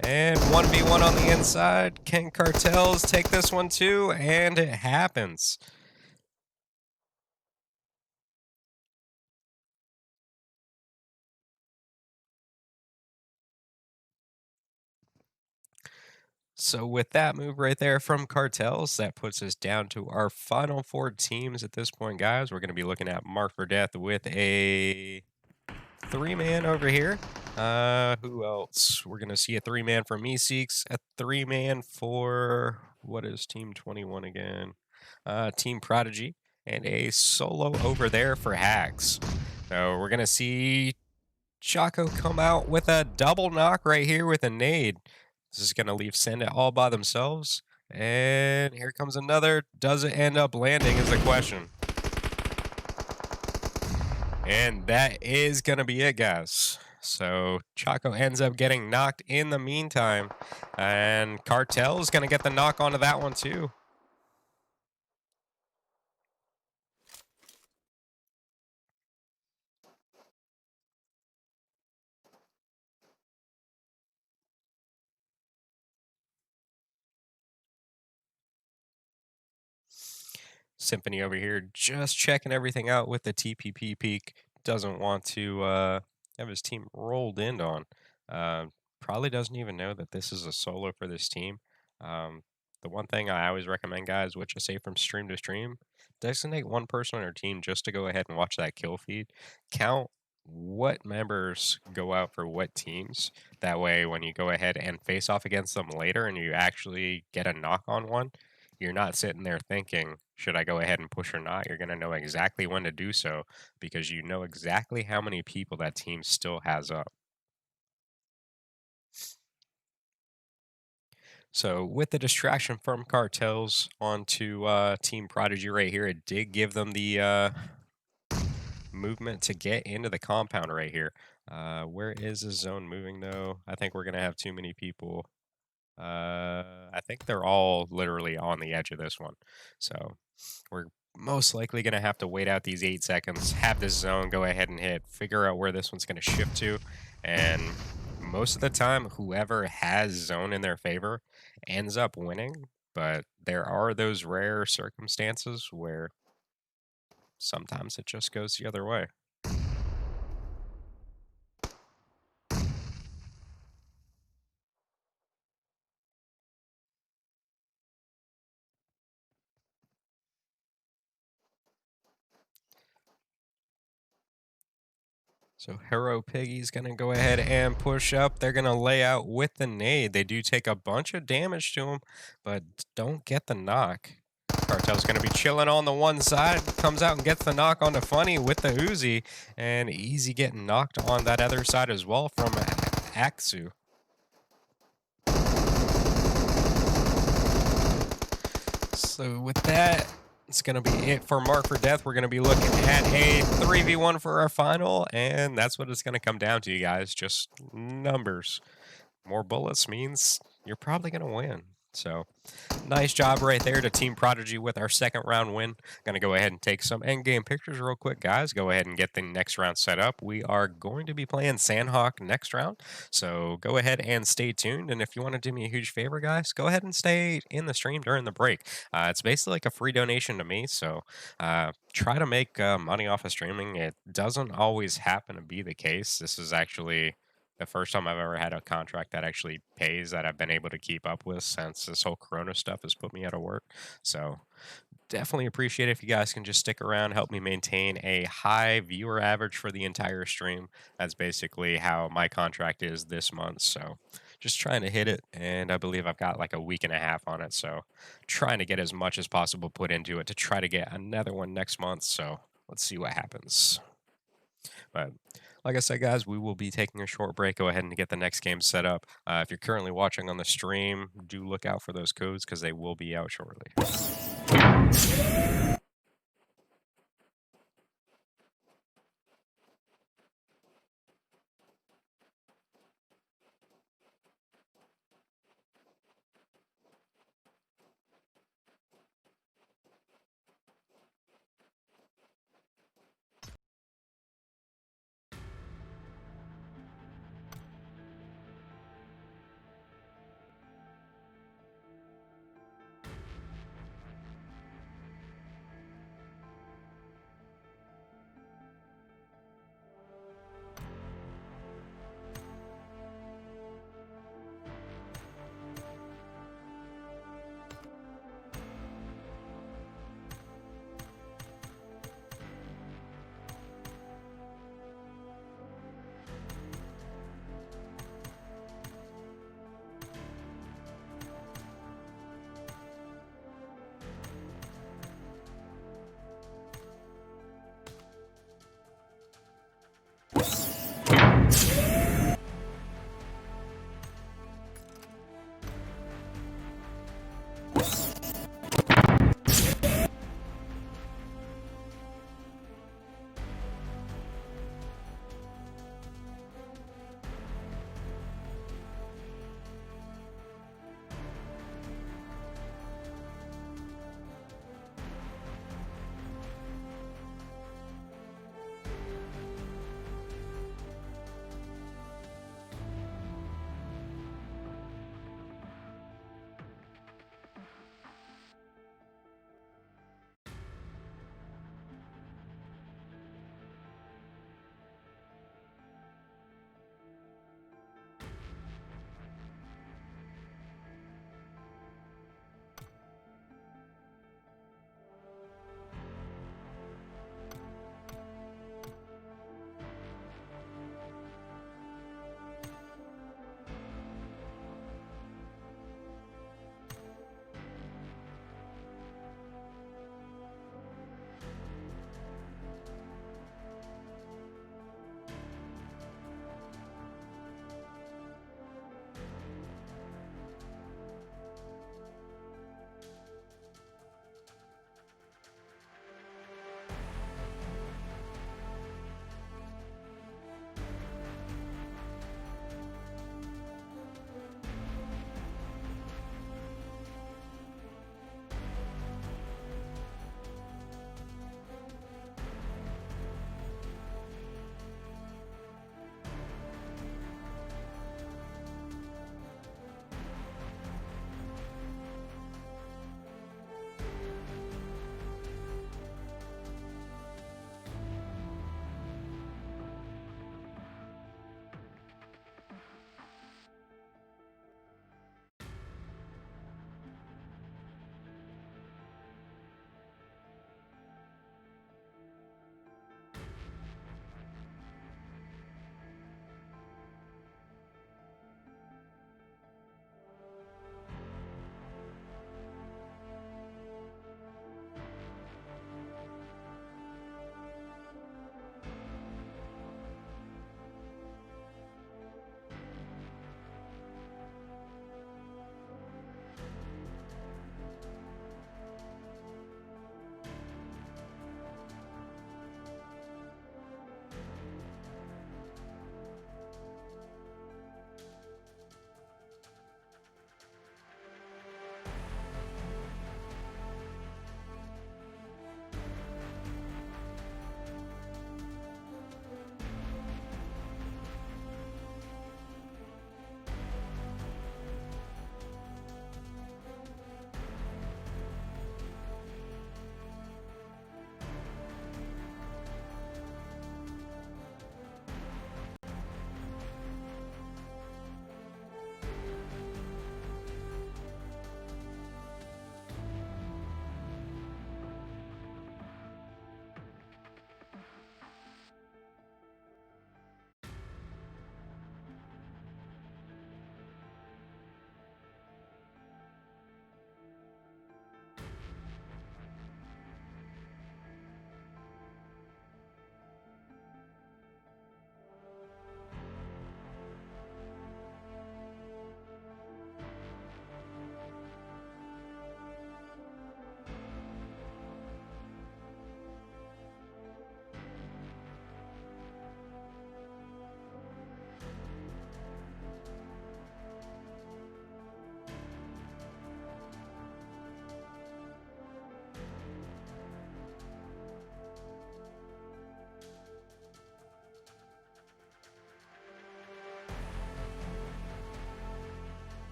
And 1v1 on the inside. Can Cartels take this one too? And it happens. So with that move right there from Cartels, that puts us down to our final 4 teams at this point, guys. We're going to be looking at Mark for Death with a 3-man over here. Who else? We're gonna see a 3-man for Meeseeks, a 3-man for what is Team 21 again? Team Prodigy, and a solo over there for Hacks. So we're gonna see Chaco come out with a double knock right here with a nade. This is gonna leave Send all by themselves. And here comes another. Does it end up landing is the question. And that is going to be it, guys. So Chaco ends up getting knocked in the meantime. And Cartel is going to get the knock onto that one, too. Symphony over here just checking everything out with the TPP peak. Doesn't want to have his team rolled in on. Uh, Probably doesn't even know that this is a solo for this team. Um, the one thing I always recommend, guys, which I say from stream to stream, designate one person on your team just to go ahead and watch that kill feed. Count what members go out for what teams. That way, when you go ahead and face off against them later and you actually get a knock on one, you're not sitting there thinking, should I go ahead and push or not? You're going to know exactly when to do so because you know exactly how many people that team still has up. So with the distraction from cartels onto Team Prodigy right here, it did give them the movement to get into the compound right here. Where is the zone moving though? I think we're going to have too many people. I think they're all literally on the edge of this one. So we're most likely going to have to wait out these 8 seconds, have this zone go ahead and hit, figure out where this one's going to shift to, and most of the time, whoever has zone in their favor ends up winning. But there are those rare circumstances where sometimes it just goes the other way. So Hero Piggy's going to go ahead and push up. They're going to lay out with the nade. They do take a bunch of damage to him, but don't get the knock. Cartel's going to be chilling on the one side. Comes out and gets the knock on the Funny with the Uzi. And Easy getting knocked on that other side as well from Aksu. So with that, it's going to be it for Mark for Death. We're going to be looking at a 3v1 for our final, and that's what it's going to come down to, you guys. Just numbers. More bullets means you're probably going to win. So nice job right there to Team Prodigy with our second round win. Going to go ahead and take some end-game pictures real quick, guys. Go ahead and get the next round set up. We are going to be playing Sandhawk next round, so go ahead and stay tuned. And if you want to do me a huge favor, guys, go ahead and stay in the stream during the break. It's basically like a free donation to me, so try to make money off of streaming. It doesn't always happen to be the case. This is actually the first time I've ever had a contract that actually pays that I've been able to keep up with since this whole Corona stuff has put me out of work. So definitely appreciate it if you guys can just stick around, help me maintain a high viewer average for the entire stream. That's basically how my contract is this month. So just trying to hit it, and I believe I've got like a week and a half on it. So trying to get as much as possible put into it to try to get another one next month. So let's see what happens. But like I said, guys, we will be taking a short break. Go ahead and get the next game set up. If you're currently watching on the stream, do look out for those codes because they will be out shortly.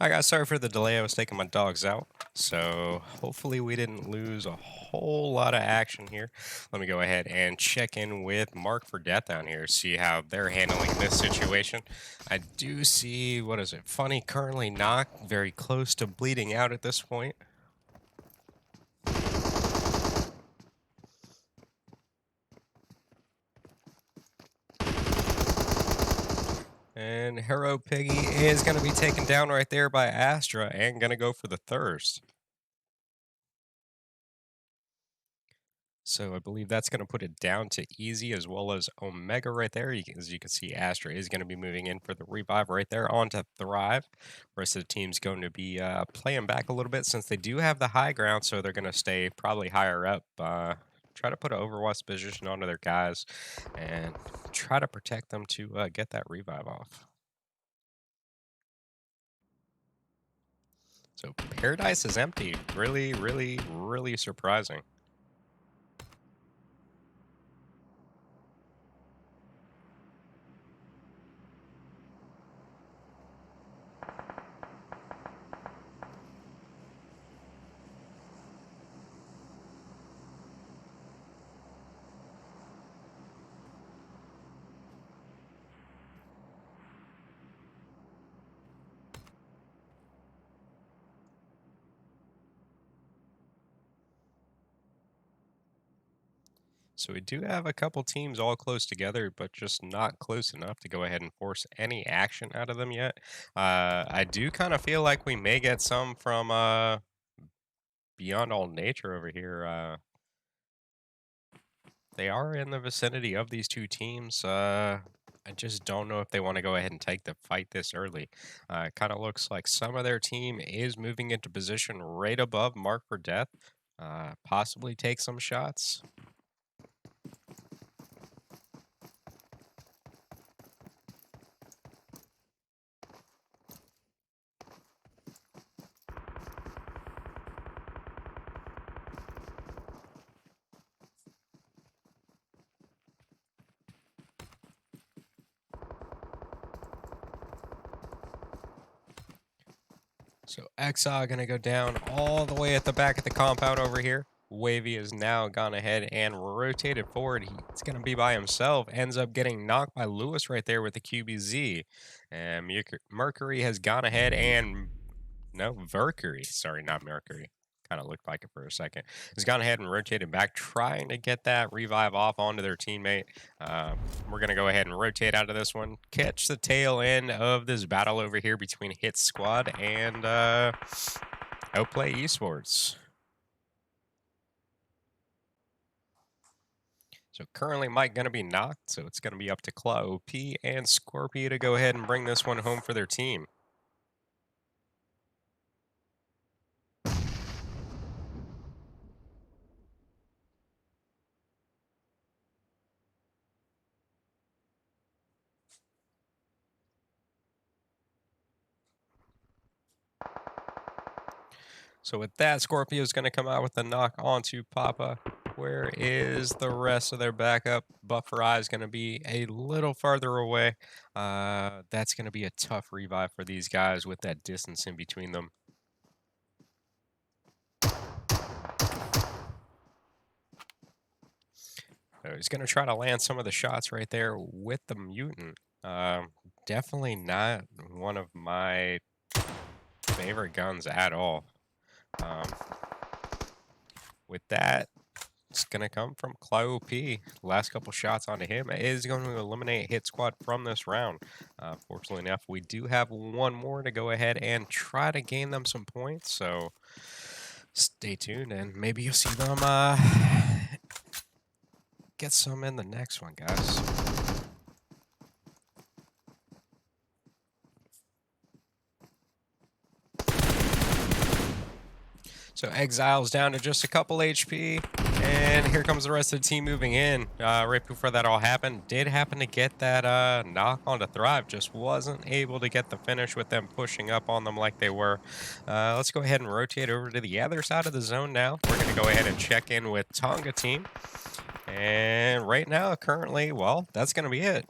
I got sorry for the delay. I was taking my dogs out. So hopefully we didn't lose a whole lot of action here. Let me go ahead and check in with Mark for Death down here, see how they're handling this situation. I do see, what is it? Funny currently knocked, very close to bleeding out at this point. And Hero Piggy is going to be taken down right there by Astra and going to go for the Thirst. So I believe that's going to put it down to easy as well as Omega right there. As you can see, Astra is going to be moving in for the revive right there onto Thrive. Rest of the team's going to be playing back a little bit since they do have the high ground, so they're going to stay probably higher up. Try to put an overwatch position onto their guys and try to protect them to get that revive off. So Paradise is empty. Really, really, really surprising. So we do have a couple teams all close together, but just not close enough to go ahead and force any action out of them yet. I do kind of feel like we may get some from Beyond All Nature over here. They are in the vicinity of these two teams. I just don't know if they want to go ahead and take the fight this early. It kind of looks like some of their team is moving into position right above Mark for Death. Possibly take some shots. So Exile gonna go down all the way at the back of the compound over here. Wavy has now gone ahead and rotated forward. He's gonna be by himself. Ends up getting knocked by Lewis right there with the QBZ. And Mercury has gone ahead and no, Mercury. Sorry, not Mercury. Kind of looked like it for a second. Has gone ahead and rotated back, trying to get that revive off onto their teammate. We're going to go ahead and rotate out of this one. Catch the tail end of this battle over here between Hit Squad and Outplay Esports. So currently Mike going to be knocked, so it's going to be up to Claw OP and Scorpio to go ahead and bring this one home for their team. So with that, Scorpio's going to come out with the knock onto Papa. Where is the rest of their backup? Buffer Eye is going to be a little farther away. That's going to be a tough revive for these guys with that distance in between them. So he's going to try to land some of the shots right there with the Mutant. Definitely not one of my favorite guns at all. With that, it's going to come from Claw OP. Last couple shots onto him is going to eliminate Hit Squad from this round. Fortunately enough, we do have one more to go ahead and try to gain them some points. So stay tuned and maybe you'll see them get some in the next one, guys. So Exile's down to just a couple HP, and here comes the rest of the team moving in. Right before that all happened, did happen to get that knock onto Thrive, just wasn't able to get the finish with them pushing up on them like they were. Let's go ahead and rotate over to the other side of the zone now. We're going to go ahead and check in with Tonga team. And right now, currently, well, that's going to be it.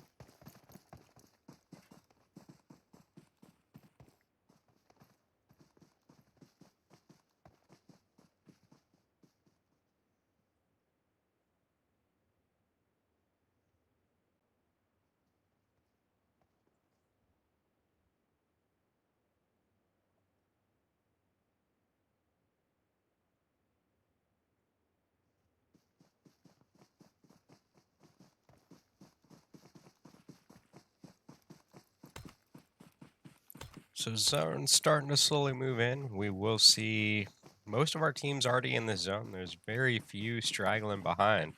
So zone's starting to slowly move in. We will see most of our teams already in the zone. There's very few straggling behind.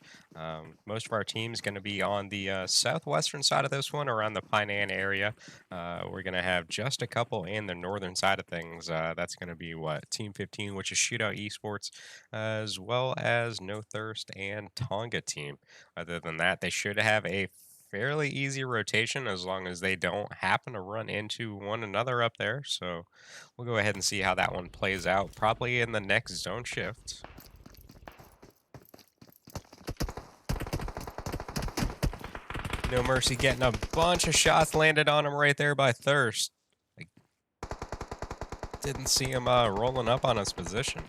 Most of our team's going to be on the southwestern side of this one, around the Pinan area. We're going to have just a couple in the northern side of things. That's going to be what Team 15, which is Shootout Esports, as well as No Thirst and Tonga team. Other than that, they should have a fairly easy rotation as long as they don't happen to run into one another up there. So we'll go ahead and see how that one plays out, probably in the next zone shift. No Mercy getting a bunch of shots landed on him right there by Thirst. I didn't see him rolling up on his position.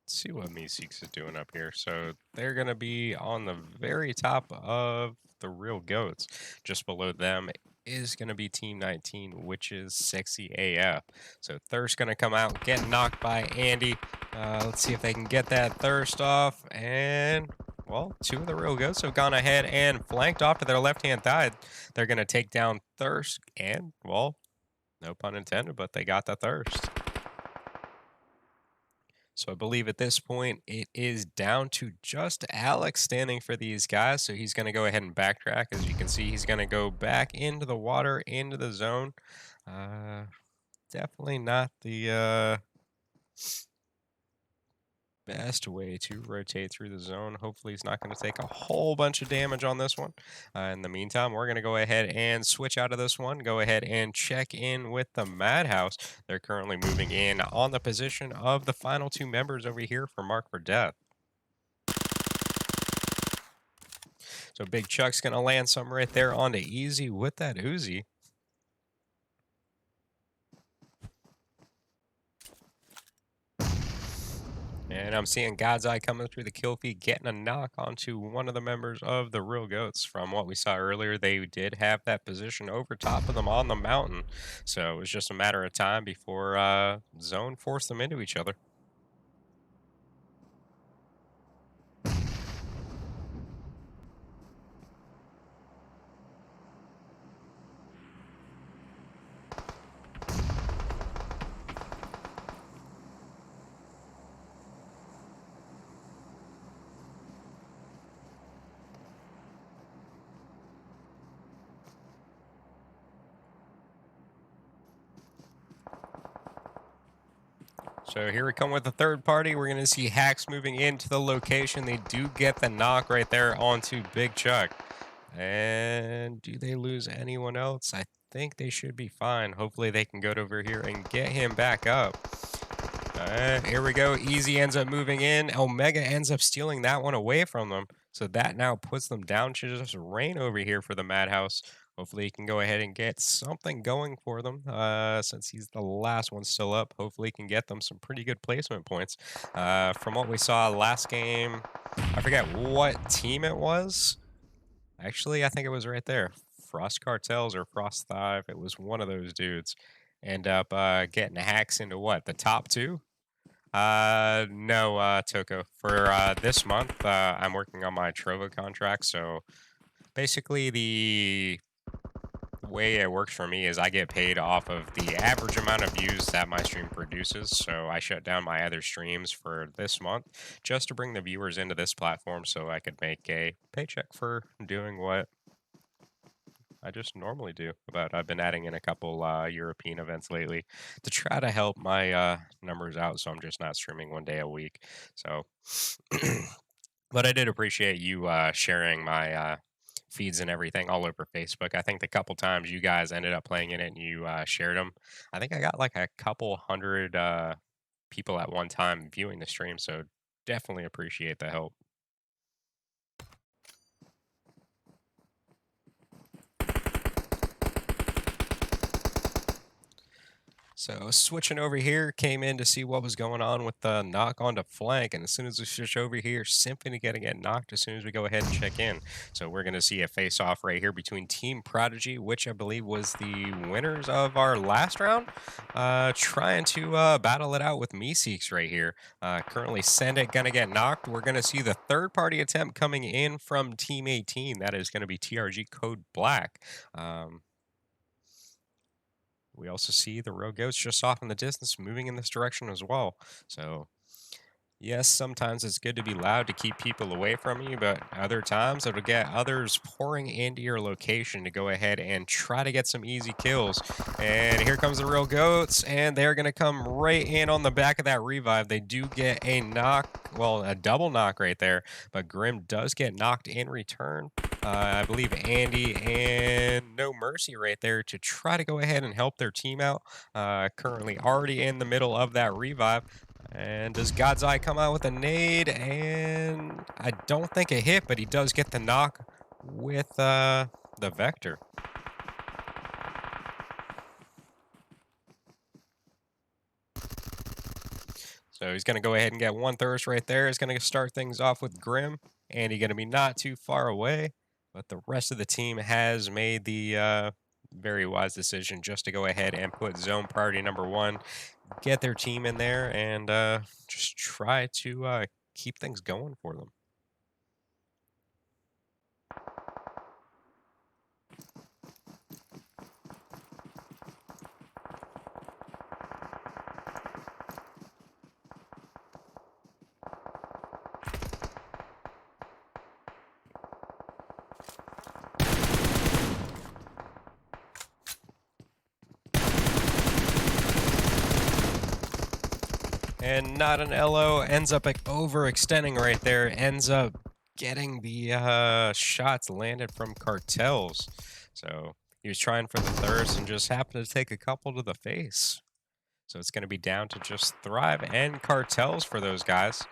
See what Meeseeks is doing up here. So they're going to be on the very top of the real goats. Just below them is going to be Team 19, which is Sexy AF. So Thirst going to come out, get knocked by Andy. Let's see if they can get that Thirst off. And, well, two of the real goats have gone ahead and flanked off to their left-hand side. They're going to take down Thirst and, well, no pun intended, but they got the Thirst. So I believe at this point it is down to just Alex standing for these guys. So he's going to go ahead and backtrack. As you can see, he's going to go back into the water, into the zone. Definitely not the best way to rotate through the zone. Hopefully he's not going to take a whole bunch of damage on this one. In the meantime, we're going to go ahead and switch out of this one. Go ahead and check in with the Madhouse. They're currently moving in on the position of the final two members over here for Mark for Death. So Big Chuck's going to land some right there onto Easy with that Uzi. And I'm seeing God's Eye coming through the kill feed, getting a knock onto one of the members of the Real Goats. From what we saw earlier, they did have that position over top of them on the mountain. So it was just a matter of time before Zone forced them into each other. So here we come with the third party. We're going to see Hacks moving into the location. They do get the knock right there onto Big Chuck. And do they lose anyone else? I think they should be fine. Hopefully they can go over here and get him back up. Here we go. Easy ends up moving in. Omega ends up stealing that one away from them. So that now puts them down to just Rain over here for the Madhouse. Hopefully he can go ahead and get something going for them. Since he's the last one still up, hopefully he can get them some pretty good placement points. From what we saw last game, I forget what team it was. Actually, I think it was right there. Frost Cartels or Frost Thive. It was one of those dudes. End up getting Hacks into what? The top two? No, Toko. For this month, I'm working on my Trovo contract. So basically, the way it works for me is I get paid off of the average amount of views that my stream produces. So I shut down my other streams for this month just to bring the viewers into this platform so I could make a paycheck for doing what I just normally do. But I've been adding in a couple European events lately to try to help my numbers out, so I'm just not streaming one day a week. So, but I did appreciate you sharing my feeds and everything all over Facebook. I think the couple times you guys ended up playing in it and you shared them, I think I got like a couple hundred people at one time viewing the stream. So definitely appreciate the help. So switching over here, came in to see what was going on with the knock onto flank, and as soon as we switch over here, Symphony gonna get knocked as soon as we go ahead and check in. So we're gonna see a face-off right here between Team Prodigy, which I believe was the winners of our last round, trying to battle it out with Meeseeks right here. Currently, Send It gonna get knocked. We're gonna see the third-party attempt coming in from Team 18. That is gonna be TRG Code Black. Um, we also see the Rogue Ghost just off in the distance, moving in this direction as well. So, yes, sometimes it's good to be loud to keep people away from you, but other times it'll get others pouring into your location to go ahead and try to get some easy kills. And here comes the real goats, and they're going to come right in on the back of that revive. They do get a knock, well, a double knock right there, but Grim does get knocked in return. I believe Andy and No Mercy right there to try to go ahead and help their team out. Currently already in the middle of that revive. And does God's Eye come out with a nade? And I don't think it hit, but he does get the knock with the Vector. So he's going to go ahead and get one thirst right there. He's going to start things off with Grim. And he's going to be not too far away. But the rest of the team has made the very wise decision just to go ahead and put zone priority number 1, get their team in there, and just try to keep things going for them. And not an LO, ends up overextending right there, ends up getting the shots landed from Cartels. So he was trying for the thirst and just happened to take a couple to the face. So it's going to be down to just Thrive and Cartels for those guys.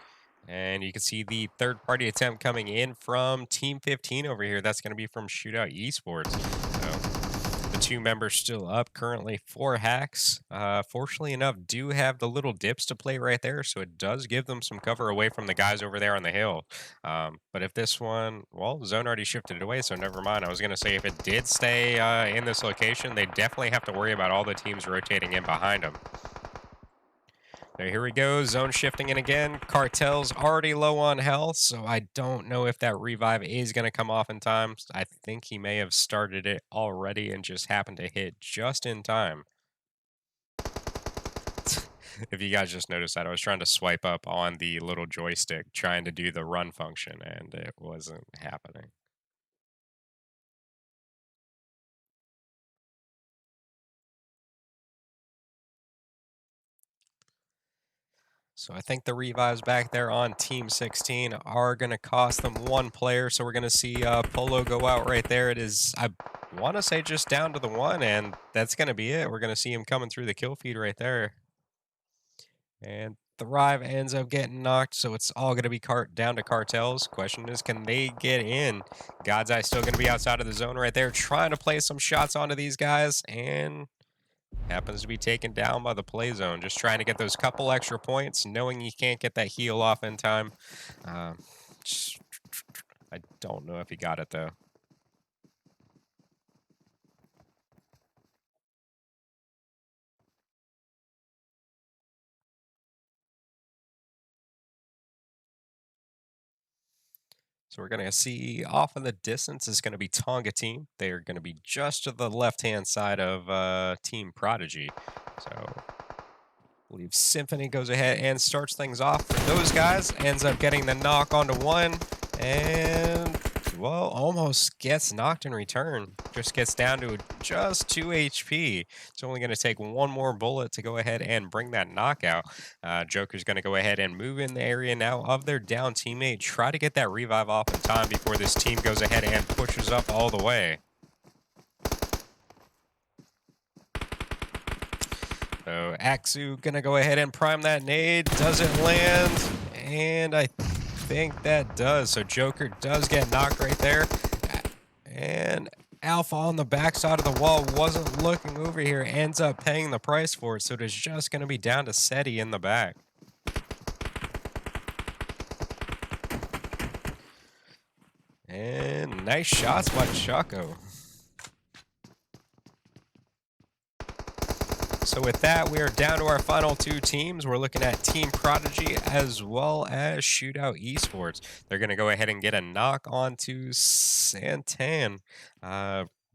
And you can see the third-party attempt coming in from Team 15 over here. That's going to be from Shootout Esports. So the 2 members still up currently, 4 hacks. Fortunately enough, do have the little dips to play right there, so it does give them some cover away from the guys over there on the hill. But if this one, well, zone already shifted it away, so never mind. I was going to say if it did stay in this location, they definitely have to worry about all the teams rotating in behind them. Now here we go, zone shifting in again. Cartel's already low on health, so I don't know if that revive is going to come off in time. I think he may have started it already and just happened to hit just in time. If you guys just noticed that, I was trying to swipe up on the little joystick, trying to do the run function, and it wasn't happening. So I think the revives back there on Team 16 are going to cost them 1 player. So we're going to see Polo go out right there. It is, I want to say, just down to the 1, and that's going to be it. We're going to see him coming through the kill feed right there. And Thrive ends up getting knocked, so it's all going to be down to Cartels. Question is, can they get in? God's Eye still going to be outside of the zone right there, trying to play some shots onto these guys, and happens to be taken down by the play zone. Just trying to get those couple extra points, knowing you can't get that heal off in time. I don't know if he got it, though. So we're going to see off in the distance is going to be Tonga team. They're going to be just to the left-hand side of Team Prodigy. So I believe Symphony goes ahead and starts things off for those guys. Ends up getting the knock onto 1. And, well, almost gets knocked in return. Just gets down to just 2 HP. It's only going to take 1 more bullet to go ahead and bring that knockout. Joker's going to go ahead and move in the area now of their down teammate. Try to get that revive off in time before this team goes ahead and pushes up all the way. So Axu going to go ahead and prime that nade. Doesn't land. And I think that does. So Joker does get knocked right there. And Alpha on the backside of the wall wasn't looking over here, ends up paying the price for it, so it is just going to be down to SETI in the back. And nice shots by Chaco. So with that, we are down to our final two teams. We're looking at Team Prodigy as well as Shootout Esports. They're going to go ahead and get a knock onto Santan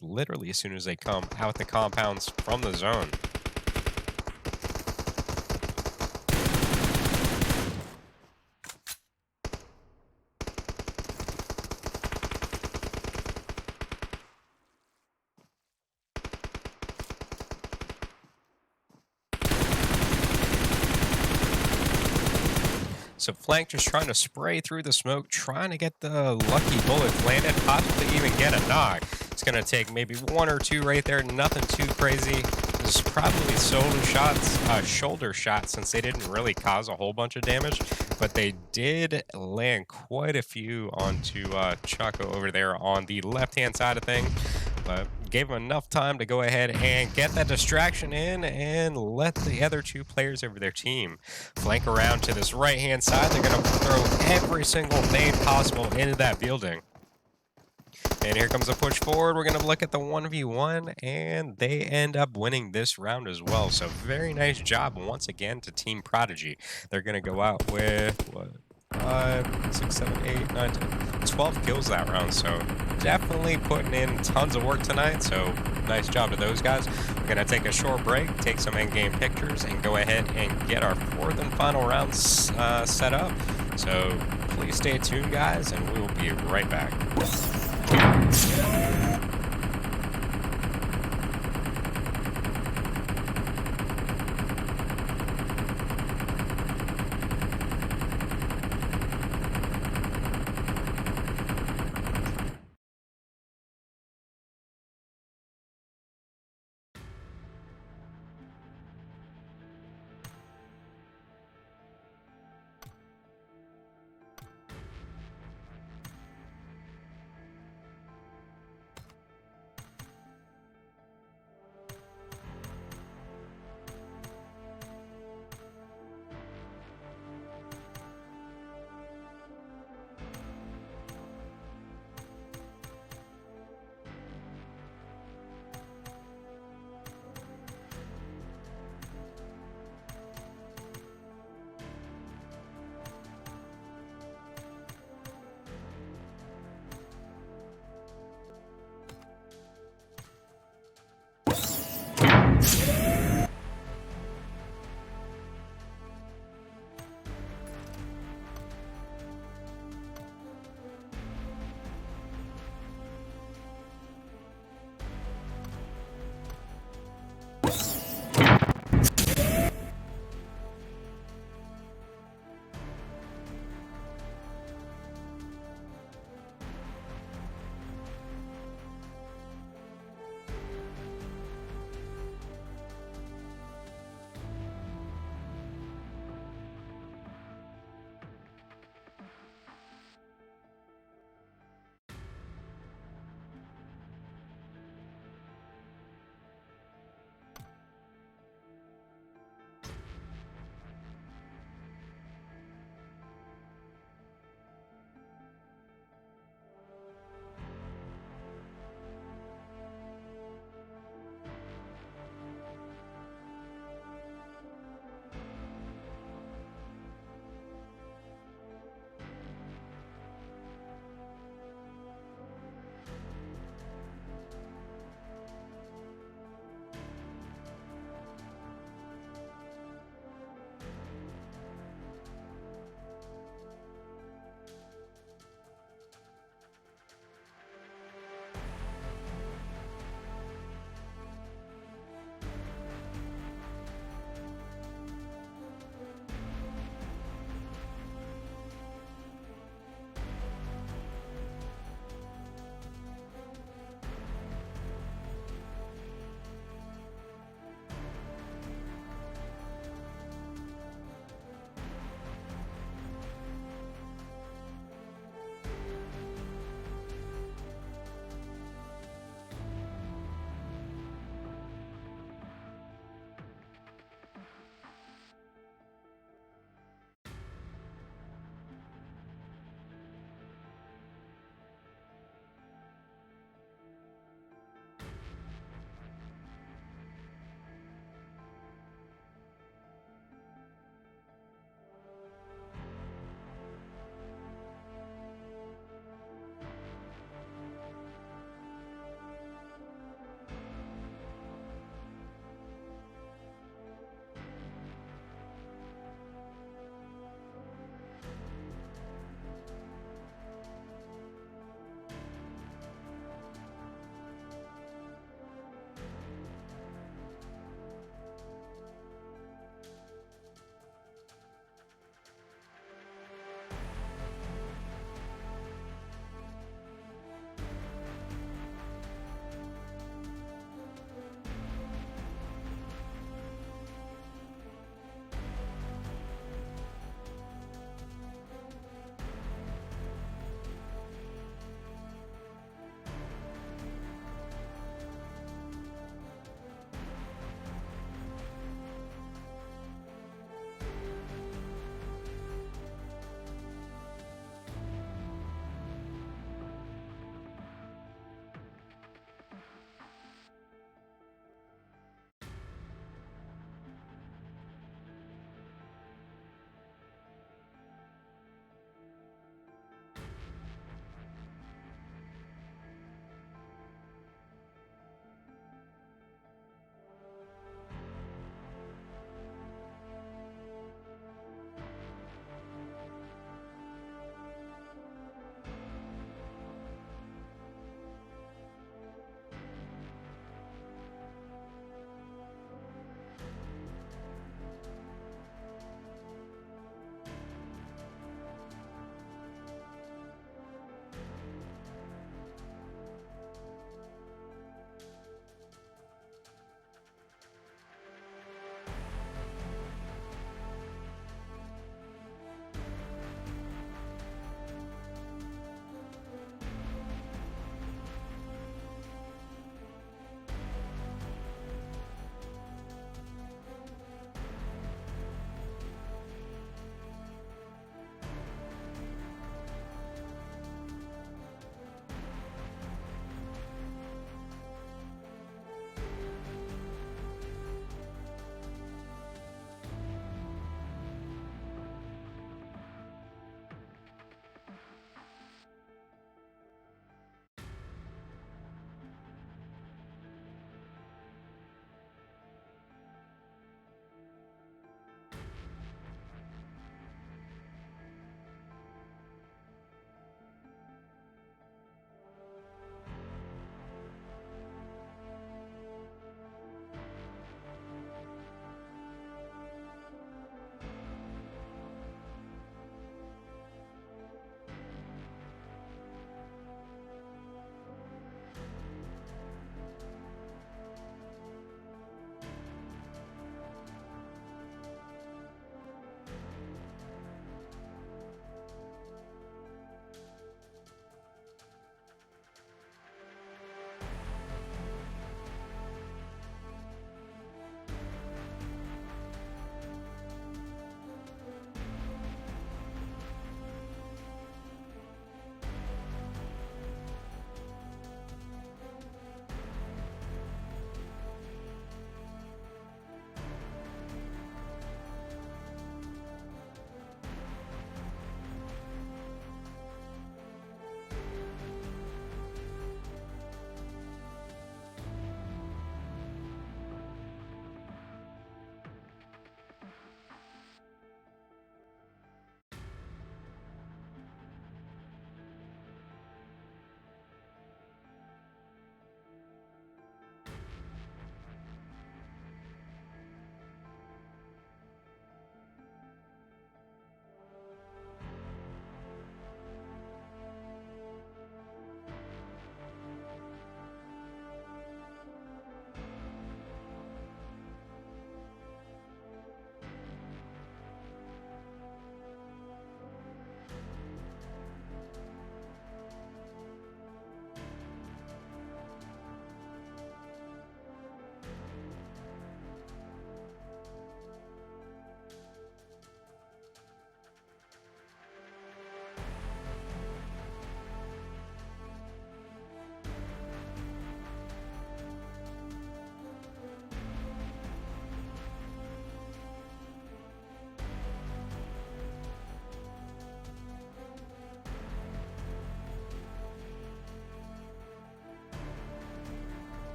literally as soon as they come out the compounds from the zone. So Flank just trying to spray through the smoke, trying to get the lucky bullets landed, possibly even get a knock. It's going to take maybe one or two right there, nothing too crazy. This is probably shoulder shots since they didn't really cause a whole bunch of damage, but they did land quite a few onto Chaco over there on the left-hand side of things. But gave him enough time to go ahead and get that distraction in and let the other two players of their team flank around to this right-hand side. They're going to throw every single nade possible into that building. And here comes a push forward. We're going to look at the 1v1, and they end up winning this round as well. So very nice job once again to Team Prodigy. They're going to go out with, 5, 6, 7, 8, 9, 10, 12 kills that round. So definitely putting in tons of work tonight. So nice job to those guys. We're going to take a short break, take some in-game pictures, and go ahead and get our fourth and final rounds set up. So please stay tuned, guys, and we will be right back.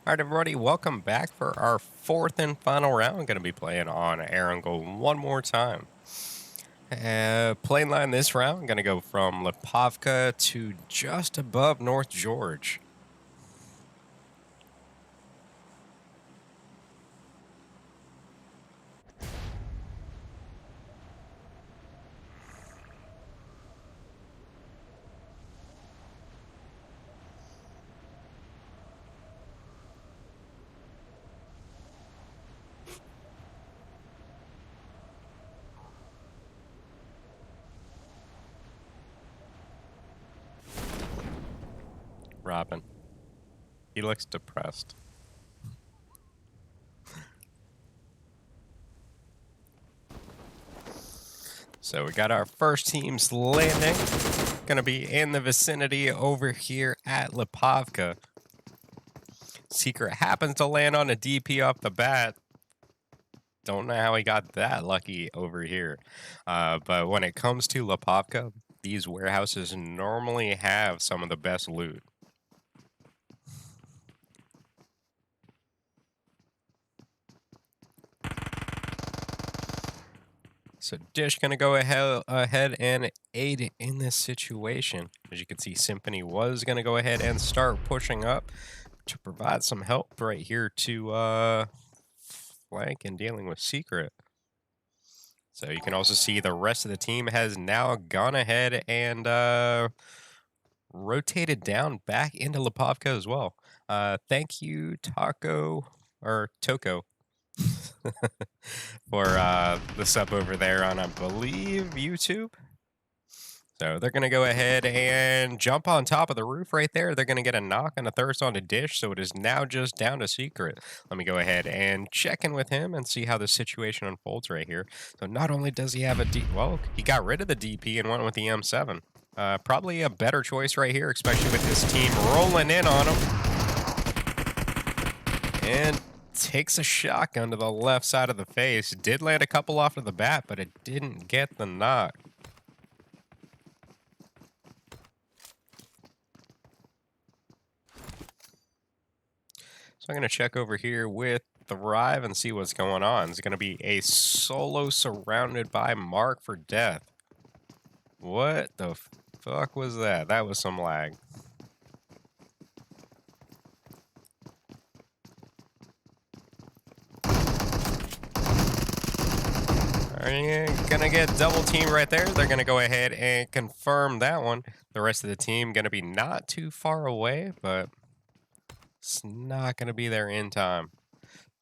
All right, everybody, welcome back for our fourth and final round. Going to be playing on Erangel one more time. Plane line this round, going to go from Lipovka to just above North George. Robin. He looks depressed. So we got our first teams landing. Going to be in the vicinity over here at Lipovka. Secret happens to land on a DP off the bat. Don't know how he got that lucky over here. But when it comes to Lipovka, these warehouses normally have some of the best loot. So Dish going to go ahead and aid in this situation. As you can see, Symphony was going to go ahead and start pushing up to provide some help right here to flank and dealing with Secret. So you can also see the rest of the team has now gone ahead and rotated down back into Lipovka as well. Thank you, Toko, for the sub over there on, I believe, YouTube. So they're going to go ahead and jump on top of the roof right there. They're going to get a knock and a thirst on the Dish, so it is now just down to Secret. Let me go ahead and check in with him and see how the situation unfolds right here. So not only does he have well, he got rid of the DP and went with the M7. Probably a better choice right here, especially with this team rolling in on him. And takes a shotgun to the left side of the face. Did land a couple off of the bat, but it didn't get the knock. So I'm going to check over here with Thrive and see what's going on. It's going to be a solo surrounded by Mark for death. What the fuck was that? That was some lag. Gonna get double team right there. They're gonna go ahead and confirm that one. The rest of the team gonna be not too far away, but it's not gonna be there in time.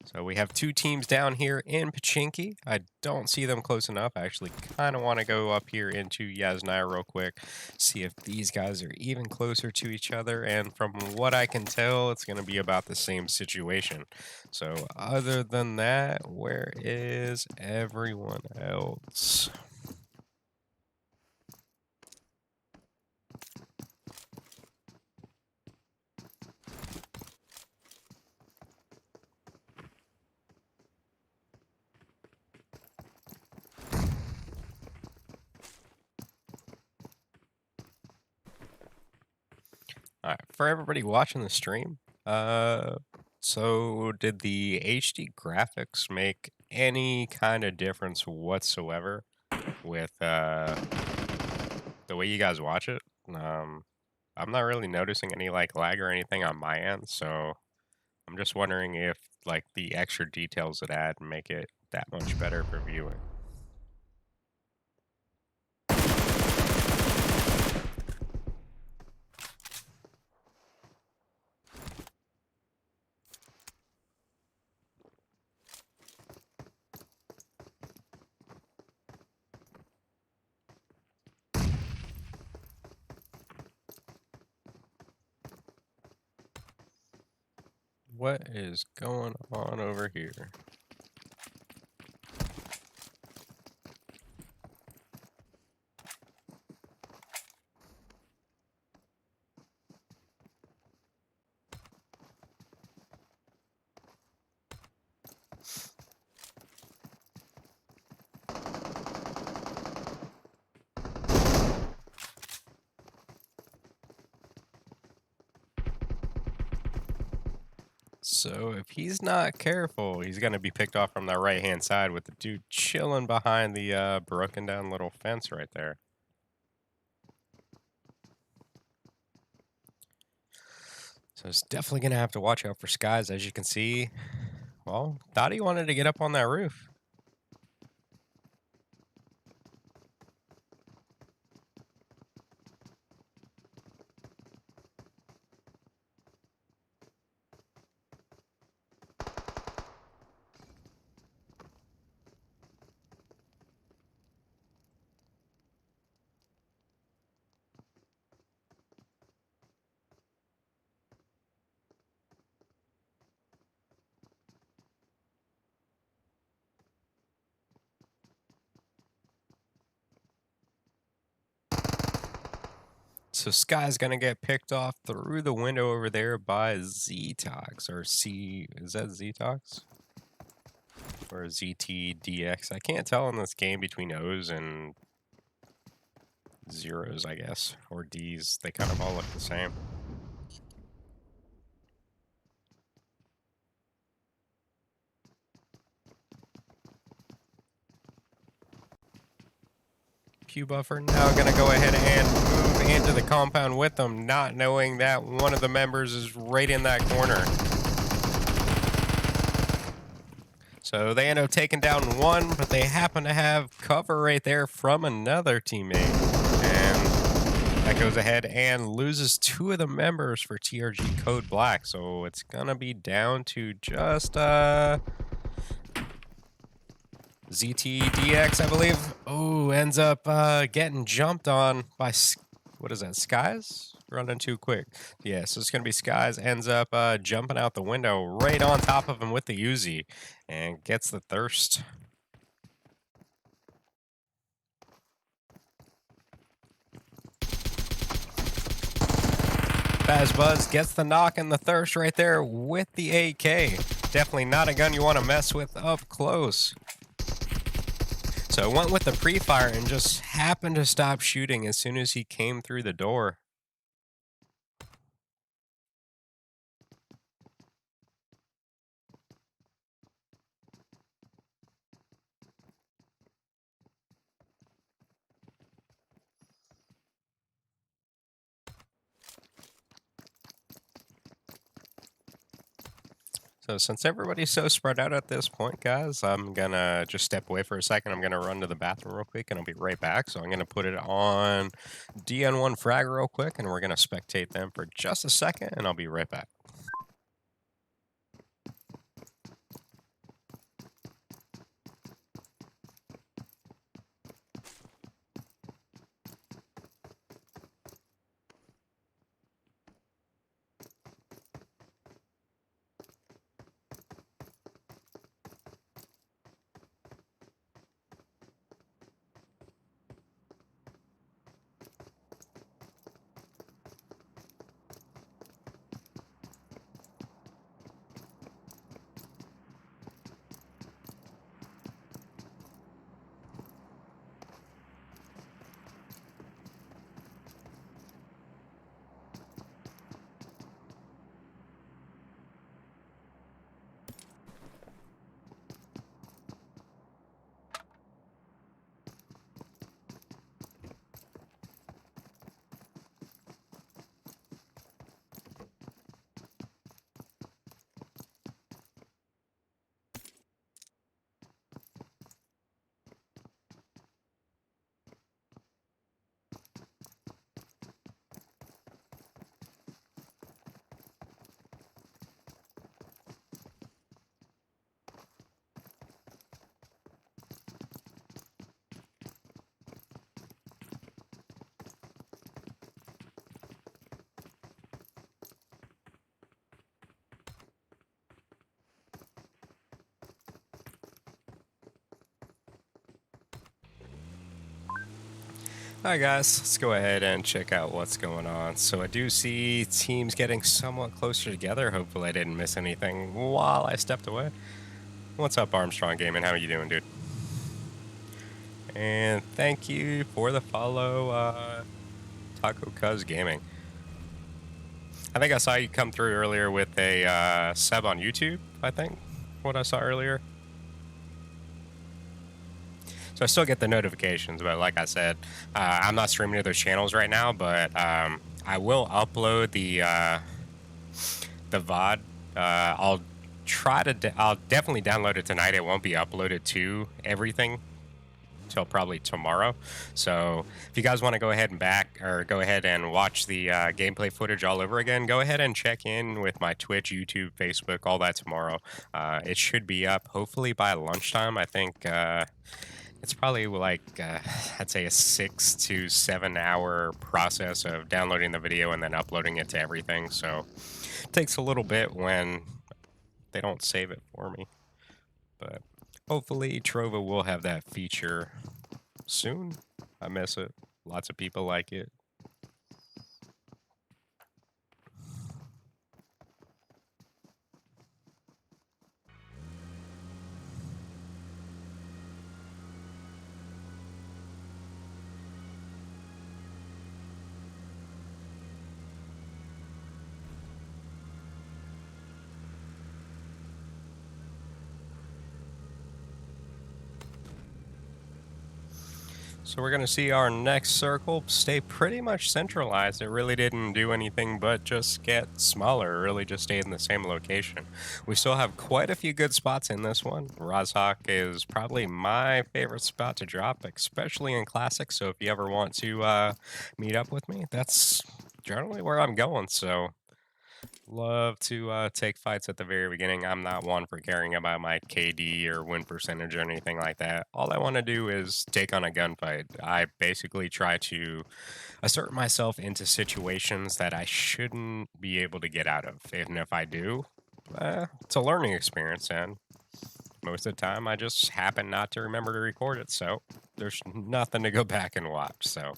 So we have two teams down here in Pachinki. I don't see them close enough. I actually kind of want to go up here into Yasnaya real quick, see if these guys are even closer to each other. And from what I can tell, it's going to be about the same situation. So other than that, where is everyone else? All right, for everybody watching the stream, so did the HD graphics make any kind of difference whatsoever with the way you guys watch it? I'm not really noticing any like lag or anything on my end, so I'm just wondering if like the extra details it add make it that much better for viewing. What is going on over here? So if he's not careful, he's gonna be picked off from the right-hand side with the dude chilling behind the broken down little fence right there. So it's definitely gonna have to watch out for skies, as you can see. Well, thought he wanted to get up on that roof. So Sky's gonna get picked off through the window over there by Z-Tox or C. Is that Z-Tox or ZTDX? I can't tell in this game between O's and zeros, I guess, or D's. They kind of all look the same. Q buffer now gonna go ahead and move into the compound with them, not knowing that one of the members is right in that corner. So they end up taking down one, but they happen to have cover right there from another teammate. And that goes ahead and loses two of the members for TRG Code Black. So it's gonna be down to just ZTDX, I believe. Oh, ends up getting jumped on by, what is that, Skies? Running too quick. Yeah, so it's going to be Skies. Ends up jumping out the window right on top of him with the Uzi and gets the thirst. Baz Buzz gets the knock and the thirst right there with the AK. Definitely not a gun you want to mess with up close. So went with the pre-fire and just happened to stop shooting as soon as he came through the door. So since everybody's so spread out at this point, guys, I'm gonna just step away for a second. I'm gonna run to the bathroom real quick and I'll be right back. So I'm gonna put it on DN1 frag real quick and we're gonna spectate them for just a second and I'll be right back. Alright guys, let's go ahead and check out what's going on. So I do see teams getting somewhat closer together. Hopefully I didn't miss anything while I stepped away. What's up, Armstrong Gaming? How are you doing, dude? And thank you for the follow, Taco Cuz Gaming. I think I saw you come through earlier with a sub on YouTube, I think, what I saw earlier. So I still get the notifications, but like I said, I'm not streaming to those channels right now, but I will upload the VOD. I'll definitely download it tonight. It won't be uploaded to everything till probably tomorrow. So if you guys want to go ahead and watch the gameplay footage all over again, go ahead and check in with my Twitch, YouTube, Facebook, all that tomorrow. It should be up hopefully by lunchtime. I think it's probably like I'd say a 6 to 7 hour process of downloading the video and then uploading it to everything. So it takes a little bit when they don't save it for me, but hopefully Trova will have that feature soon. I miss it. Lots of people like it. So we're going to see our next circle stay pretty much centralized. It really didn't do anything but just get smaller, really just stayed in the same location. We still have quite a few good spots in this one. Rozhok is probably my favorite spot to drop, especially in Classic. So if you ever want to meet up with me, that's generally where I'm going. So love to take fights at the very beginning. I'm not one for caring about my KD or win percentage or anything like that. All I want to do is take on a gunfight. I basically try to assert myself into situations that I shouldn't be able to get out of. And if I do, it's a learning experience. And most of the time, I just happen not to remember to record it. So there's nothing to go back and watch. So.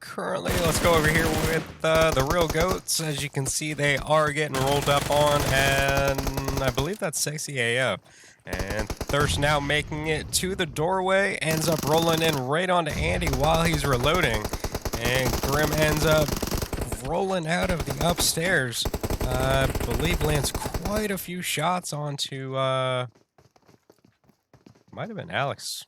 Currently, let's go over here with the real goats. As you can see, they are getting rolled up on, and I believe that's Sexy AF. And Thirst now making it to the doorway, ends up rolling in right onto Andy while he's reloading. And Grim ends up rolling out of the upstairs. I believe lands quite a few shots onto, might have been Alex.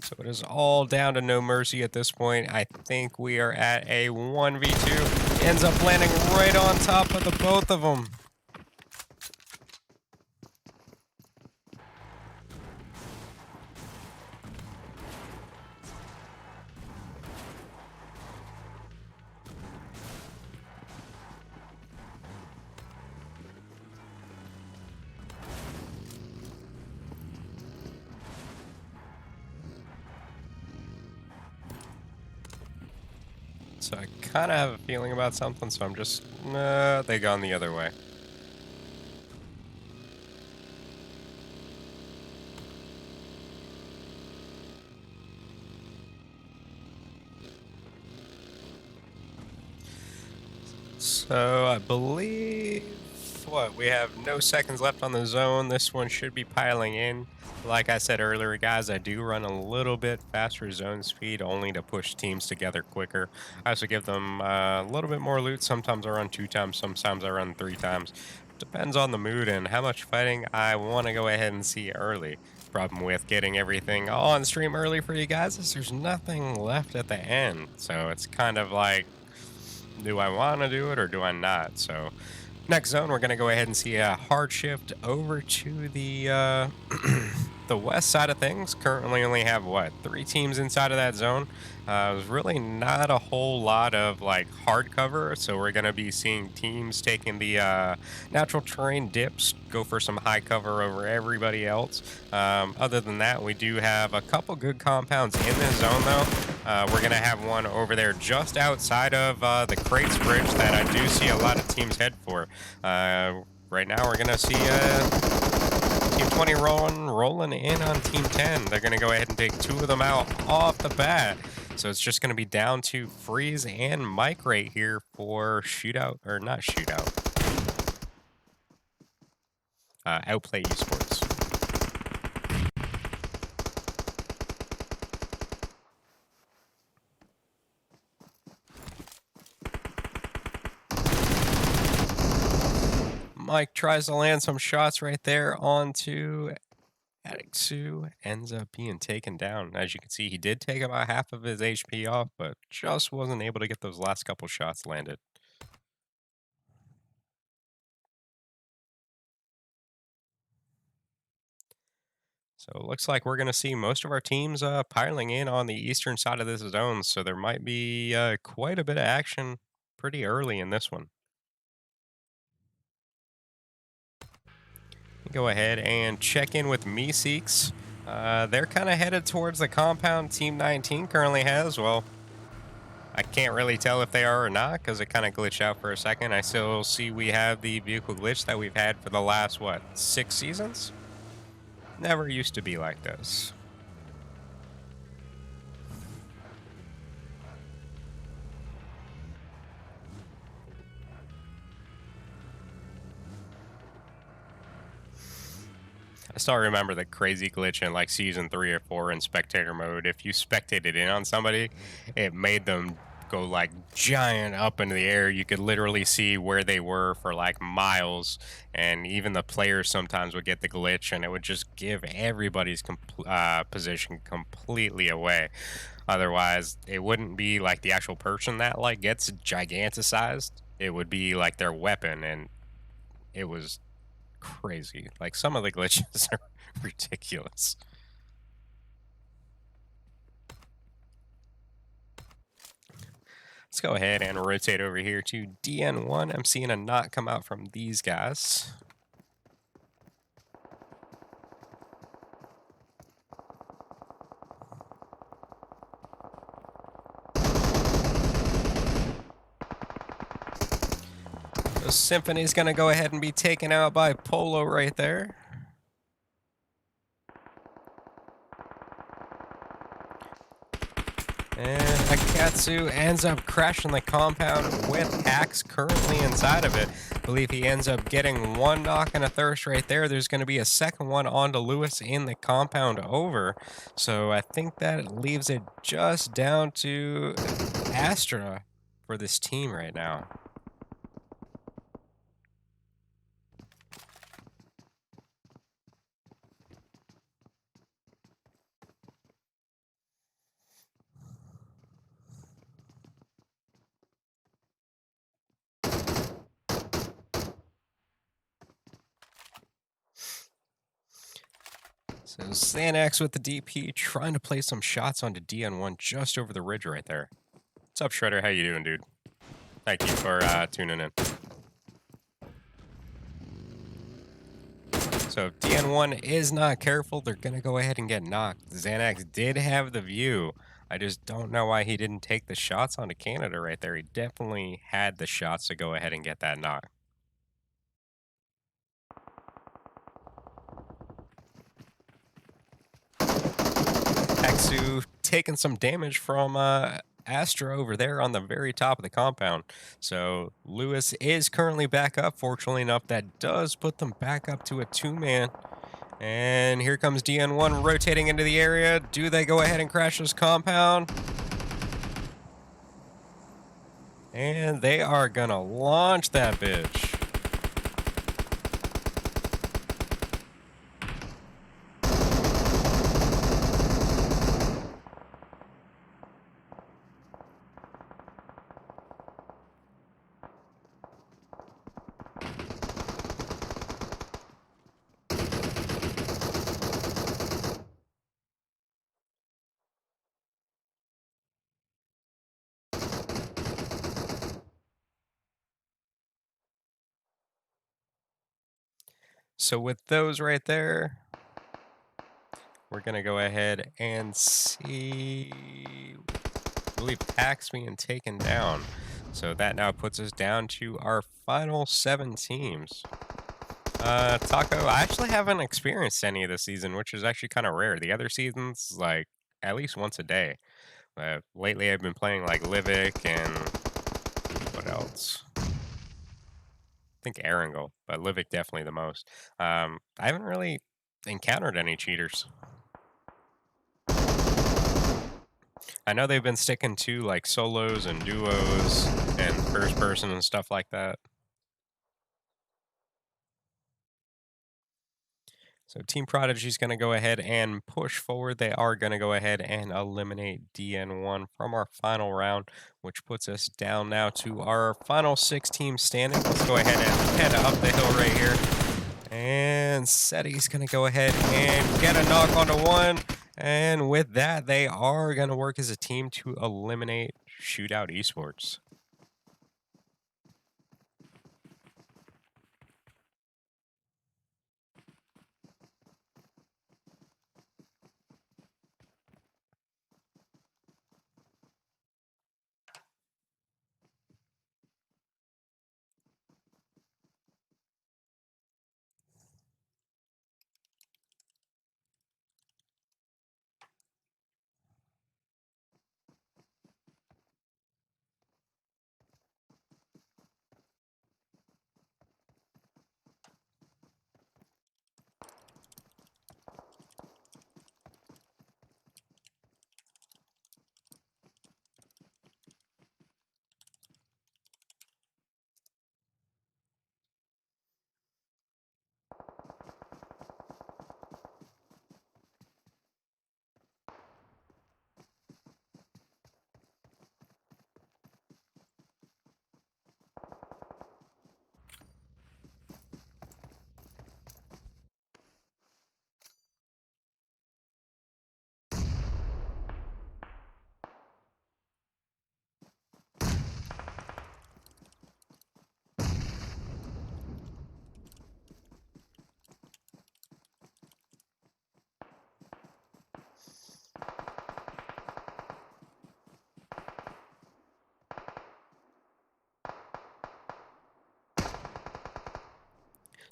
So it is all down to no mercy at this point. I think we are at a 1v2. Ends up landing right on top of the both of them. So I kind of have a feeling about something, so I'm just, they gone the other way. So I believe, we have no seconds left on the zone. This one should be piling in. Like I said earlier, guys, I do run a little bit faster zone speed only to push teams together quicker. I also give them a little bit more loot. Sometimes I run 2 times, sometimes I run 3 times. Depends on the mood and how much fighting I want to go ahead and see early. Problem with getting everything on stream early for you guys is there's nothing left at the end. So it's kind of like, do I want to do it or do I not? So next zone, we're going to go ahead and see a hard shift over to the the west side of things, currently only have what, 3 teams inside of that zone. There's really not a whole lot of like hard cover, so we're going to be seeing teams taking the natural terrain dips, go for some high cover over everybody else. Other than that, we do have a couple good compounds in this zone, though. We're going to have one over there just outside of the Crates Bridge that I do see a lot of teams head for. Right now, we're going to see Team 20 rolling in on Team 10. They're going to go ahead and take 2 of them out off the bat. So it's just going to be down to Freeze and Mike right here for shootout, or not shootout, Outplay Esports. Mike tries to land some shots right there onto Adixu, ends up being taken down. As you can see, he did take about half of his HP off, but just wasn't able to get those last couple shots landed. So it looks like we're going to see most of our teams piling in on the eastern side of this zone, so there might be quite a bit of action pretty early in this one. Go ahead and check in with Meeseeks. They're kind of headed towards the compound Team 19 currently has. Well, I can't really tell if they are or not because it kind of glitched out for a second. I still see we have the vehicle glitch that we've had for the last, what, 6 seasons? Never used to be like this. I still remember the crazy glitch in like season 3 or 4 in spectator mode. If you spectated in on somebody, it made them go like giant up into the air. You could literally see where they were for like miles, and even the players sometimes would get the glitch, and it would just give everybody's position completely away. Otherwise, it wouldn't be like the actual person that like gets giganticized. It would be like their weapon, and it was crazy. Like some of the glitches are ridiculous. Let's go ahead and rotate over here to DN1. I'm seeing a knot come out from these guys. So Symphony's going to go ahead and be taken out by Polo right there. And Akatsu ends up crashing the compound with Axe currently inside of it. I believe he ends up getting 1 knock and a thirst right there. There's going to be a second one onto Lewis in the compound over. So I think that leaves it just down to Astra for this team right now. So Xanax with the DP trying to play some shots onto DN1 just over the ridge right there. What's up, Shredder? How you doing, dude? Thank you for tuning in. So if DN1 is not careful, they're going to go ahead and get knocked. Xanax did have the view. I just don't know why he didn't take the shots onto Canada right there. He definitely had the shots to go ahead and get that knock. Aksu taking some damage from Astra over there on the very top of the compound. So Lewis is currently back up. Fortunately enough, that does put them back up to a 2-man. And here comes DN1 rotating into the area. Do they go ahead and crash this compound? And they are gonna launch that bitch. So with those right there, we're going to go ahead and see, I believe, Pack's being taken down. So that now puts us down to our final 7 teams. Taco, I actually haven't experienced any of this season, which is actually kind of rare. The other seasons, like, at least once a day. Lately, I've been playing, like, Livic and what else? I think Erangel, but Livic definitely the most. I haven't really encountered any cheaters. I know they've been sticking to, like, solos and duos and first person and stuff like that. So Team Prodigy is going to go ahead and push forward. They are going to go ahead and eliminate DN1 from our final round, which puts us down now to our final 6 teams standing. Let's go ahead and head up the hill right here. And SETI's going to go ahead and get a knock onto one. And with that, they are going to work as a team to eliminate Shootout Esports.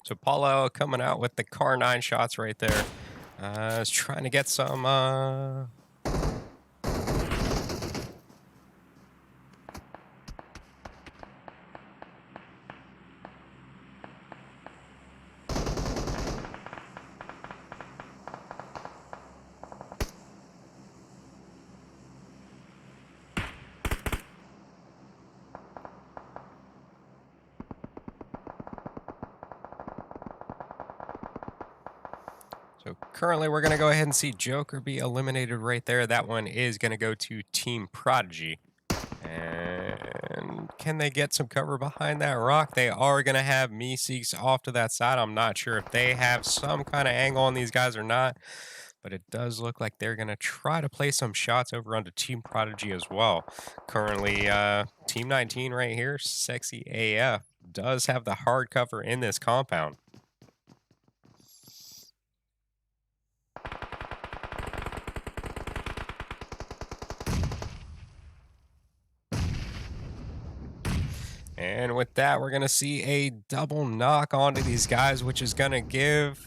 So Paulo coming out with the car 9 shots right there. Is trying to get some So currently we're going to go ahead and see Joker be eliminated right there. That one is going to go to Team Prodigy. And can they get some cover behind that rock? They are going to have Meeseeks off to that side. I'm not sure if they have some kind of angle on these guys or not. But it does look like they're going to try to play some shots over onto Team Prodigy as well. Currently, Team 19 right here, Sexy AF, does have the hard cover in this compound. And with that, we're going to see a double knock onto these guys, which is going to give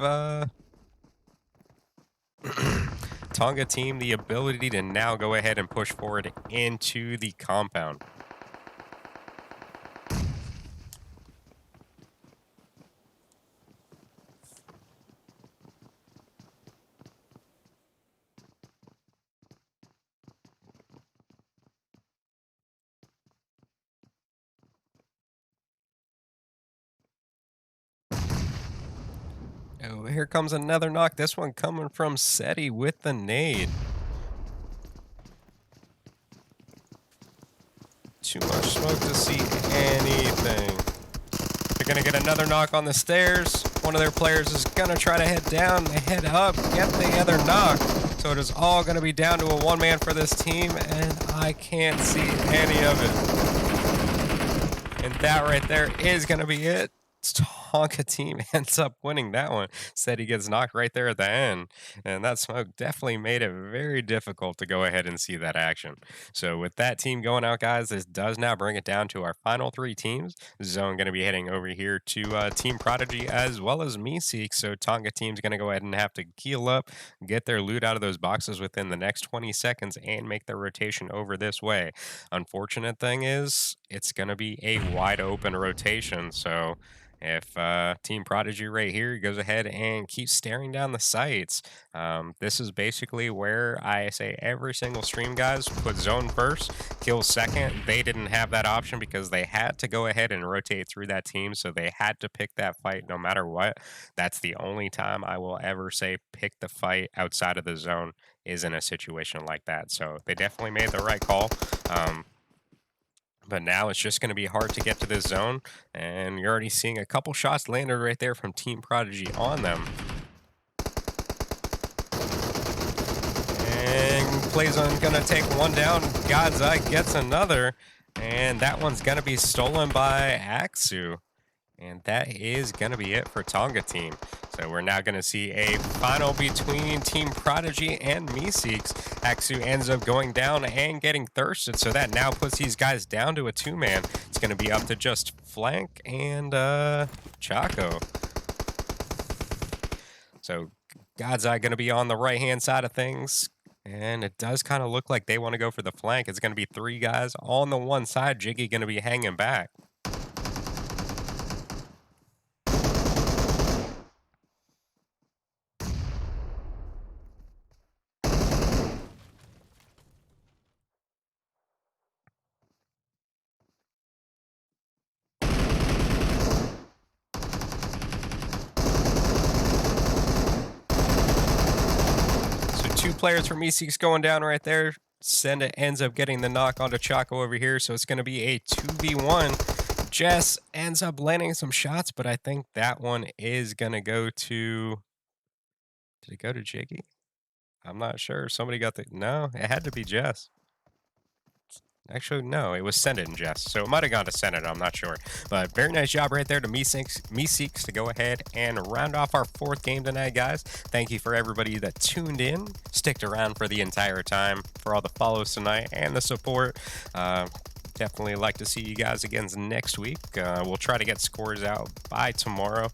Tonga team the ability to now go ahead and push forward into the compound. Oh, here comes another knock. This one coming from SETI with the nade. Too much smoke to see anything. They're going to get another knock on the stairs. One of their players is going to try to head down. They head up, get the other knock. So it is all going to be down to a one-man for this team, and I can't see any of it. And that right there is going to be it. Tonka team ends up winning that one. Said he gets knocked right there at the end, and that smoke definitely made it very difficult to go ahead and see that action. So with that team going out, guys, this does now bring it down to our final three teams. Zone going to be heading over here to Team Prodigy as well as Meeseek. So Tonga team's going to go ahead and have to heal up, get their loot out of those boxes within the next 20 seconds, and make their rotation over this way. Unfortunate thing is, it's going to be a wide open rotation. So if Team Prodigy right here goes ahead and keeps staring down the sights, this is basically where I say every single stream, guys, put zone first, kill second. They didn't have that option because they had to go ahead and rotate through that team, so they had to pick that fight no matter what. That's the only time I will ever say pick the fight outside of the zone is in a situation like that. So they definitely made the right call. But now it's just going to be hard to get to this zone, and you're already seeing a couple shots landed right there from Team Prodigy on them. And Playzone going to take one down. God's Eye gets another, and that one's going to be stolen by Axu. And that is going to be it for Tonga team. So we're now going to see a final between Team Prodigy and Meeseeks. Axu ends up going down and getting thirsted. So that now puts these guys down to a two-man. It's going to be up to just Flank and Chaco. So God's Eye going to be on the right-hand side of things. And it does kind of look like they want to go for the flank. It's going to be three guys on the one side. Jiggy going to be hanging back. Two players from Meeseeks going down right there. Senda ends up getting the knock onto Chaco over here, so it's going to be a 2v1. Jess ends up landing some shots, but I think that one is going to go to... Did it go to Jiggy? I'm not sure. Somebody got the... No, it had to be Jess. Actually, no, it was Send and Jess. So it might have gone to Send it, I'm not sure. But very nice job right there to Meeseeks to go ahead and round off our fourth game tonight, guys. Thank you for everybody that tuned in, sticked around for the entire time, for all the follows tonight and the support. Definitely like to see you guys again next week. We'll try to get scores out by tomorrow.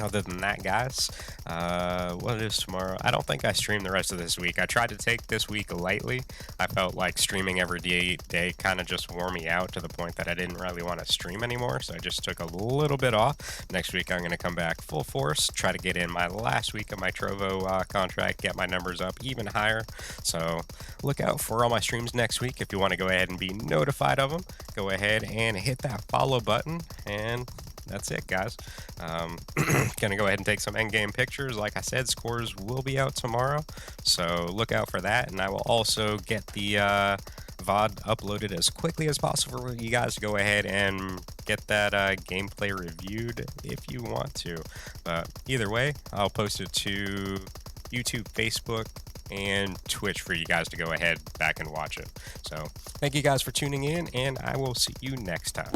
Other than that, guys, what is tomorrow? I don't think I stream the rest of this week. I tried to take this week lightly. I felt like streaming every day kind of just wore me out to the point that I didn't really want to stream anymore, so I just took a little bit off. Next week, I'm going to come back full force, try to get in my last week of my Trovo contract, get my numbers up even higher. So look out for all my streams next week. If you want to go ahead and be notified of them, go ahead and hit that follow button, and that's it, guys. Gonna go ahead and take some endgame pictures. Like I said, scores will be out tomorrow, so look out for that. And I will also get the VOD uploaded as quickly as possible for you guys to go ahead and get that gameplay reviewed if you want to. But either way, I'll post it to YouTube, Facebook, and Twitch for you guys to go ahead back and watch it. So thank you guys for tuning in, and I will see you next time.